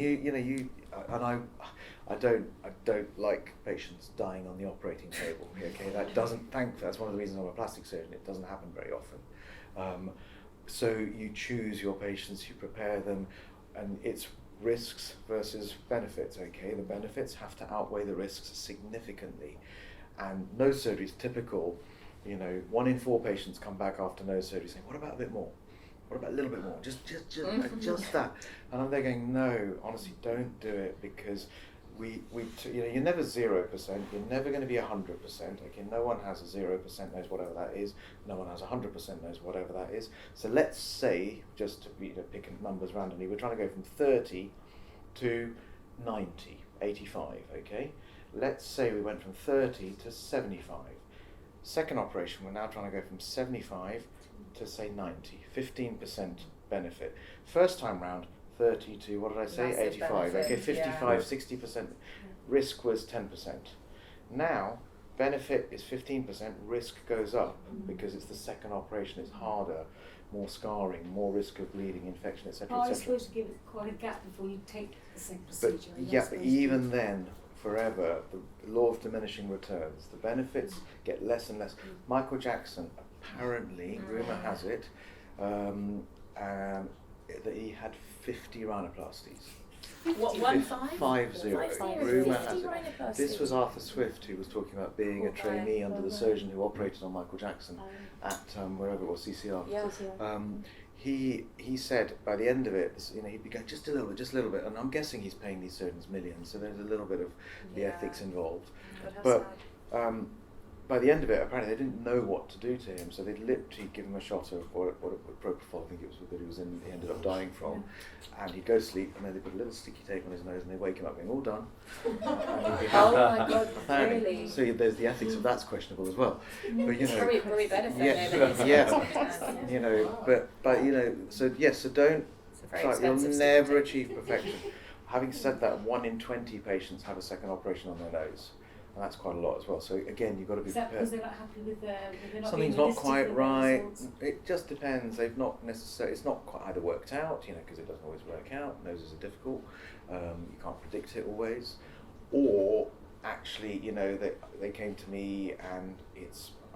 I don't like patients dying on the operating table. Okay, that's one of the reasons I'm a plastic surgeon. It doesn't happen very often. So you choose your patients, you prepare them, and it's risks versus benefits. Okay, the benefits have to outweigh the risks significantly, and nose surgery is typical. 1 in 4 patients come back after nose surgery saying, "What about a bit more? What about a little bit more? Just that." And I'm there going, "No, honestly, don't do it, because you're never 0%. You're never going to be 100%. Okay, no one has a 0% knows whatever that is. No one has 100% knows whatever that is. So let's say, just to pick numbers randomly, we're trying to go from 30 to 90, 85. Okay, let's say we went from 30 to 75. Second operation, we're now trying to go from 75 to say 90, 15% benefit. First time round, 30 to, what did I say, Massive 85. benefit, Okay, 55, yeah. 60%. Risk was 10%. Now, benefit is 15%, risk goes up because it's the second operation, it's harder, more scarring, more risk of bleeding, infection, etc. Oh, I was supposed to give it quite a gap before you take the same But procedure. but even then, forever, the law of diminishing returns, the benefits get less and less. Michael Jackson, apparently, rumour has it, that he had 50 rhinoplasties. What, 1-5? 50. 50. Rumour 50 has it. rhinoplasties. This was Arthur Swift, who was talking about being a trainee under the surgeon who operated on Michael Jackson at wherever it was, CCR. Yeah. He said by the end of it, he'd be going just a little bit, and I'm guessing he's paying these surgeons millions, so there's a little bit of the ethics involved. God, how But by the end of it, apparently they didn't know what to do to him, so they'd literally give him a shot of propofol, I think it was, that he ended up dying from, and he'd go to sleep, and then they put a little sticky tape on his nose, and they wake him up going, "All done." And he'd be Oh my God, apparently. really? So there's the ethics of that's questionable as well. But Probably benefit. So don't It's a very try. You'll expensive never surgery. achieve perfection. Having said that, 1 in 20 patients have a second operation on their nose, and that's quite a lot as well. So again, you've got to be Is that prepared. because they're not happy with they're not Something's being not realistic quite with their right. results? It just depends. They've not necessarily. It's not quite either worked out, because it doesn't always work out. Noses are difficult. You can't predict it always. Or actually, they came to me and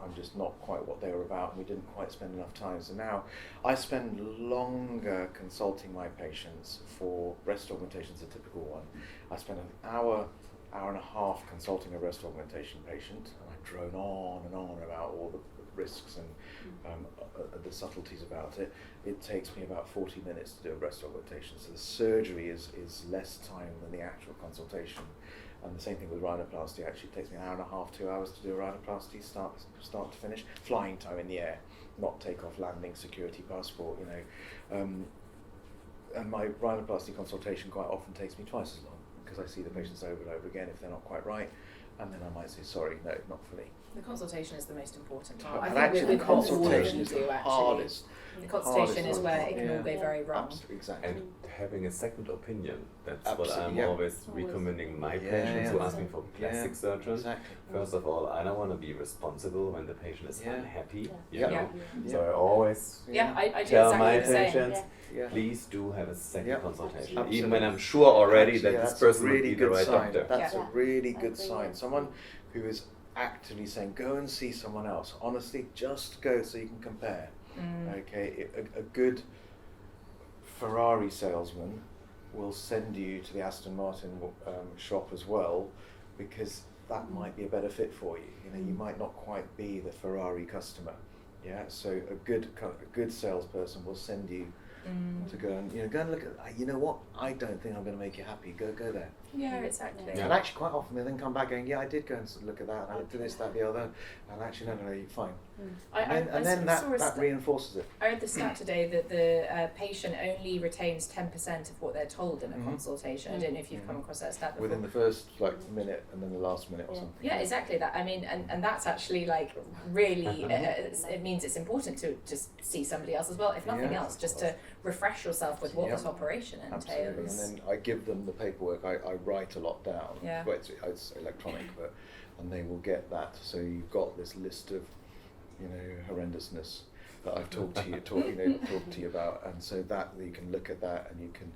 I'm just not quite what they were about, and we didn't quite spend enough time. So now I spend longer consulting my patients for breast augmentation. Is a typical one. I spend an hour and a half consulting a breast augmentation patient, and I drone on and on about all the risks and the subtleties about it. It takes me about 40 minutes to do a breast augmentation, so the surgery is less time than the actual consultation. And the same thing with rhinoplasty. Actually, it takes me an hour and a half, 2 hours to do a rhinoplasty, start to finish. Flying time in the air, not takeoff, landing, security, passport. And my rhinoplasty consultation quite often takes me twice as long, because I see the patients over and over again if they're not quite right, and then I might say, sorry, no, not for me. The consultation is the most important part. And actually, the consultation is the hardest. The consultation is where it can all go very wrong. Absolutely, exactly. And having a second opinion, that's Absolutely, what I'm yeah. always recommending my patients who ask me for plastic surgery. Exactly. First of all, I don't want to be responsible when the patient is unhappy, you Yeah. know. Yeah. So I always I do tell my exactly the same. patients, Yeah. please do have a second Yeah. consultation, Absolutely. even when I'm sure already Absolutely, that this that's a person would really be the good right sign. doctor. That's Yeah. a really I good agree, sign. yeah. Someone who is actively saying, go and see someone else. Honestly, just go so you can compare. Okay, a good Ferrari salesman will send you to the Aston Martin shop as well, because that might be a better fit for you. You might not quite be the Ferrari customer. Yeah, so a good salesperson will send you to go and look at. You know what? I don't think I'm going to make you happy. Go there. Yeah, exactly. Yeah. And actually, quite often they then come back going, yeah, I did go and look at that, and I looked at this, that, the other, and actually, no, you're fine. And then that reinforces it. I read the stat today that the patient only retains 10% of what they're told in a consultation. I don't know if you've come across that stat before. Within the first minute and then the last minute or something. Yeah, exactly that. I mean, and that's actually really, it means it's important to just see somebody else as well, if nothing else, just to refresh yourself with what this operation entails. Absolutely, and then I give them the paperwork. I write a lot down. Yeah. Well, it's electronic, and they will get that. So you've got this list of, horrendousness that I've talked to you about, and so that you can look at that and you can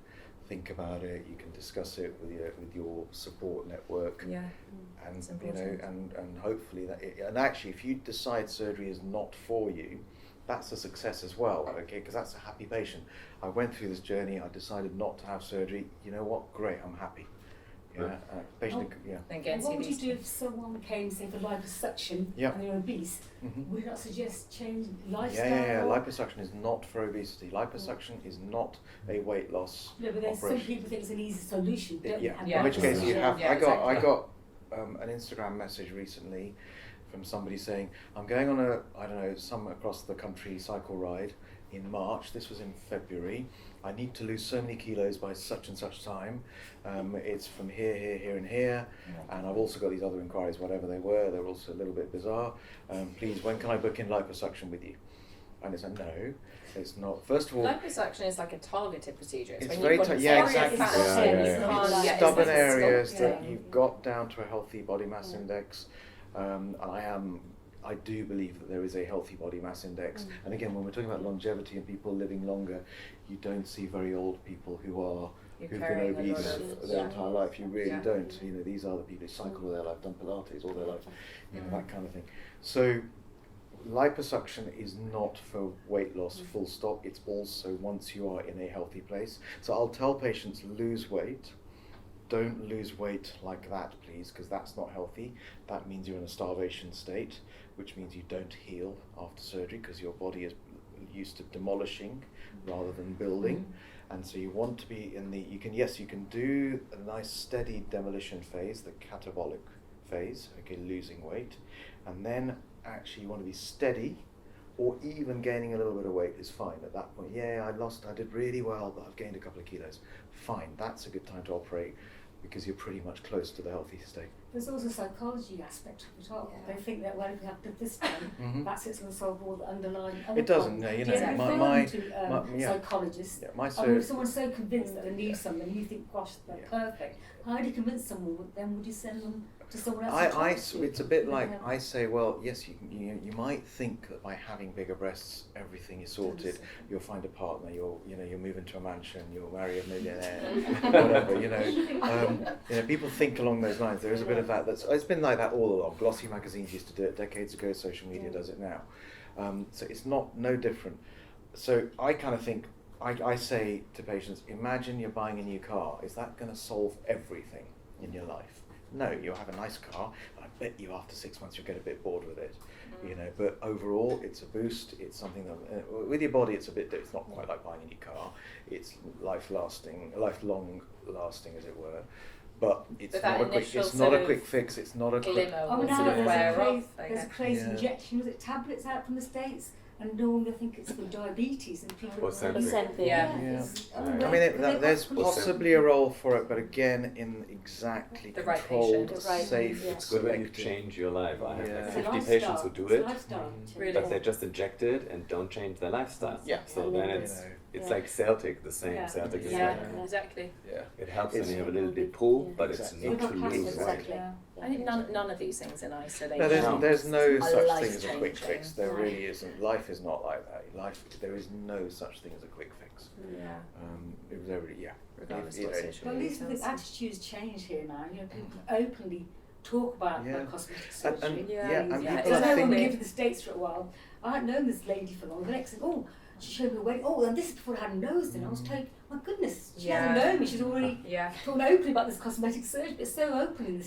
think about it. You can discuss it with your support network. Yeah. And It's important. and hopefully and actually, if you decide surgery is not for you, that's a success as well, okay, because that's a happy patient. I went through this journey, I decided not to have surgery, you know what, great, I'm happy. Yeah, patient, yeah. Again, What would you do if someone came, say, for liposuction and they're obese? Would you not suggest change lifestyle? Yeah. Liposuction is not for obesity. Liposuction is not a weight loss but there's operation. some people think it's an easy solution, don't Yeah. they? In which case you have. Yeah, I got an Instagram message recently from somebody saying, I'm going on some across the country cycle ride in March. This was in February. I need to lose so many kilos by such and such time. It's from here, and here. And I've also got these other inquiries, whatever they were. They're also a little bit bizarre. Please, when can I book in liposuction with you? And it's a no. It's not. First of all, liposuction is like a targeted procedure. It's very exactly. It's stubborn areas that you've got down to a healthy body mass index. And I do believe that there is a healthy body mass index. And again, when we're talking about longevity and people living longer, you don't see very old people who've been obese their entire life. You really don't. You know, these are the people who cycle all their life, done Pilates all their life, you know, that kind of thing. So liposuction is not for weight loss, full stop. It's also once you are in a healthy place. So I'll tell patients, lose weight. Don't lose weight like that, please, because that's not healthy. That means you're in a starvation state, which means you don't heal after surgery because your body is used to demolishing rather than building. And so you want to be in the, you can do a nice steady demolition phase, the catabolic phase, okay, losing weight. And then actually you want to be steady, or even gaining a little bit of weight is fine at that point. Yeah, I did really well, but I've gained a couple of kilos. Fine, that's a good time to operate because you're pretty much close to the healthy state. There's also a psychology aspect of it all. They think that, well, if you have this done, that's it's going to solve all the underlying other It doesn't, problems. you know, my psychologist. Yeah, my I mean, if someone's so convinced that they need something, you think, gosh, they're perfect. How do you convince someone? Then would you send them to someone else? It's a bit like I say. Well, yes, you might think that by having bigger breasts, everything is sorted. You'll find a partner. You'll move into a mansion. You'll marry a millionaire. Whatever. You know, people think along those lines. There is a bit of that. It's been like that all along. Glossy magazines used to do it decades ago. Social media does it now. So it's no different. So I kind of think. I say to patients, imagine you're buying a new car. Is that going to solve everything in your life? No, you'll have a nice car. I bet you after 6 months you'll get a bit bored with it. You know, but overall it's a boost. It's something that with your body it's not quite like buying a new car. It's lifelong lasting, as it were. But it's not a quick fix. It's not a quick. There's a crazy injection. Was it tablets out from the States? And normally I think it's for diabetes and people. I mean, there's possibly a role for it, but again, in exactly the controlled, right safe. It's good when you change your life. I have 50 patients who do it, but they just inject it and don't change their lifestyle. Yeah. So then it's like Celtic, the same. Celtic is like, exactly. Yeah. It helps when you have a little bit pull, but it's not to lose weight. I think none of these things in isolation. No, there's no such thing as a quick fix. There really isn't. Life is not like that. There is no such thing as a quick fix. Yeah. It was every regardless of what situation. Well, at least the attitudes change here now. You know, people openly talk about cosmetic surgery. And people I know when we think. lived in the States for a while, I hadn't known this lady for long. The next thing, she showed me a wedding. Oh, and this is before I had a nose then. I was told, my goodness, she hasn't known me. She's already talking openly about this cosmetic surgery. It's so open in the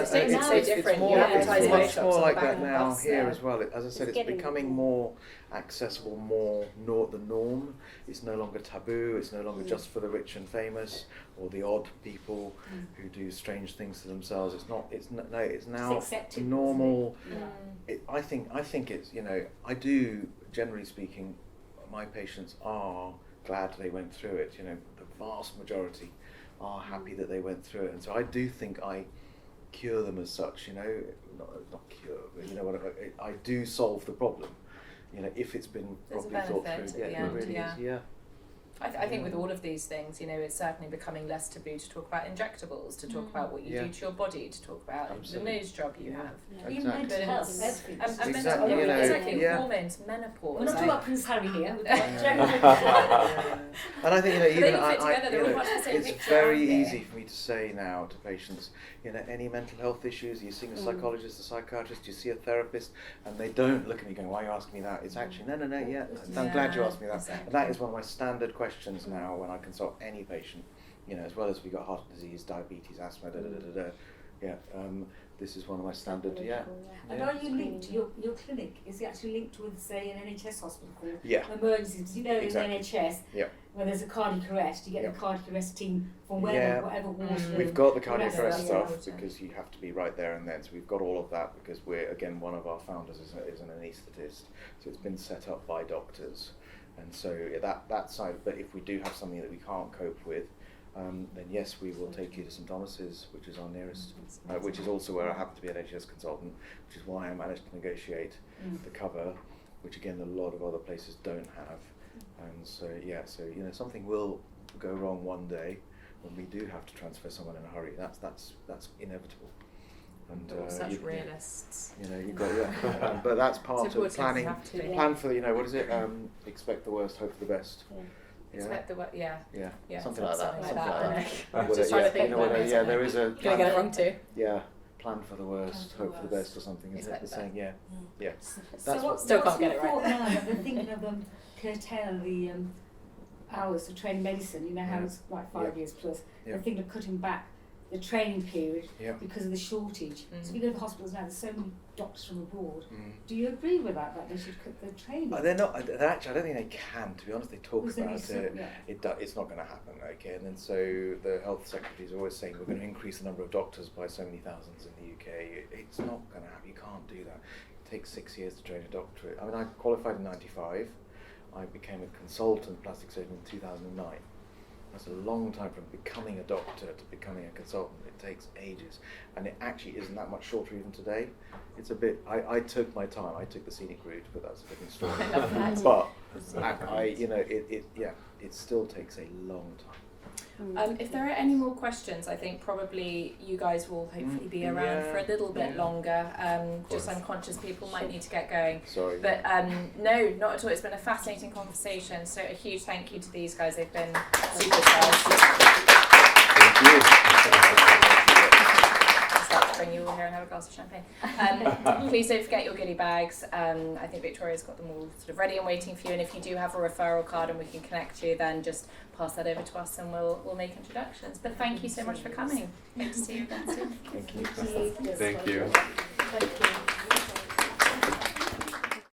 States. It's so different. It's much more like that now here as well. As I said, it's becoming more accessible, more the norm. It's no longer taboo. It's no longer just for the rich and famous or the odd people who do strange things to themselves. It's now normal. I think it's, I do, generally speaking, my patients are glad they went through it. The vast majority are happy that they went through it, and so I do think I cure them as such. Not cure, but I do solve the problem. If it's been properly thought through. It really is. I think with all of these things, you know, it's certainly becoming less taboo to talk about injectables, to talk about what you do to your body, to talk about the nose job you have. Even mental health, everything. Exactly. Hormones, menopause. We're not talking about Prince Harry here. And I think, you know, even it's very easy for me to say now to patients, you know, any mental health issues, you see a psychologist, a psychiatrist, you see a therapist, and they don't look at me going, why are you asking me that? It's actually, no, I'm glad you asked me that. Exactly. And that is one of my standard questions now when I consult any patient, you know, as well as we got heart disease, diabetes, asthma, this is one of my standard, And are you linked, your clinic, is it actually linked with, say, an NHS hospital for emergencies? You know, in the NHS, when there's a cardiac arrest, you get the cardiac arrest team from whatever ward. We've got the cardiac arrest stuff because you have to be right there and then. So we've got all of that because we're, again, one of our founders is an anaesthetist. So it's been set up by doctors. And so that side, but if we do have something that we can't cope with, then yes, we will take you to St Thomas's, which is our nearest, which is also where I happen to be an NHS consultant, which is why I managed to negotiate the cover, which again a lot of other places don't have. And so you know, something will go wrong one day when we do have to transfer someone in a hurry. That's inevitable. And such realists. You know, you've got but that's part of planning. Plan for, you know, what is it? Expect the worst, hope for the best. Expect the something like that. I'm just trying to think. There is a. Gonna get it wrong too. Yeah, plan for the worst, hope for the best, or something. Isn't it the saying? Yeah. So still can't get it right. Now they're thinking of curtail the hours to train medicine. You know how it's like 5 years plus. They're thinking of cutting back the training period because of the shortage. So if you go to the hospitals now, there's so many doctors from abroad. Do you agree with that they should cut the training? They're not. Actually, I don't think they can. To be honest, they talk about it. It's not going to happen. Okay, and then so the health secretary is always saying we're going to increase the number of doctors by so many thousands in the UK. It's not going to happen. You can't do that. It takes 6 years to train a doctor. I mean, I qualified in '95. I became a consultant plastic surgeon in 2009. That's a long time from becoming a doctor to becoming a consultant. It takes ages, and it actually isn't that much shorter even today. It's a bit. I took my time. I took the scenic route, but that's a different story. But it still takes a long time. If there are any more questions, I think probably you guys will hopefully be around for a little bit longer. Just I'm conscious people might need to get going. Sorry. But no, not at all. It's been a fascinating conversation. So a huge thank you to these guys. They've been superstars. Thank you. Bring you all here and have a glass of champagne. Please don't forget your goodie bags. I think Victoria's got them all sort of ready and waiting for you. And if you do have a referral card and we can connect you, then just pass that over to us and we'll make introductions. But thank you so much for coming. Hope to see you again soon. Thank you. Thank you. Thank you.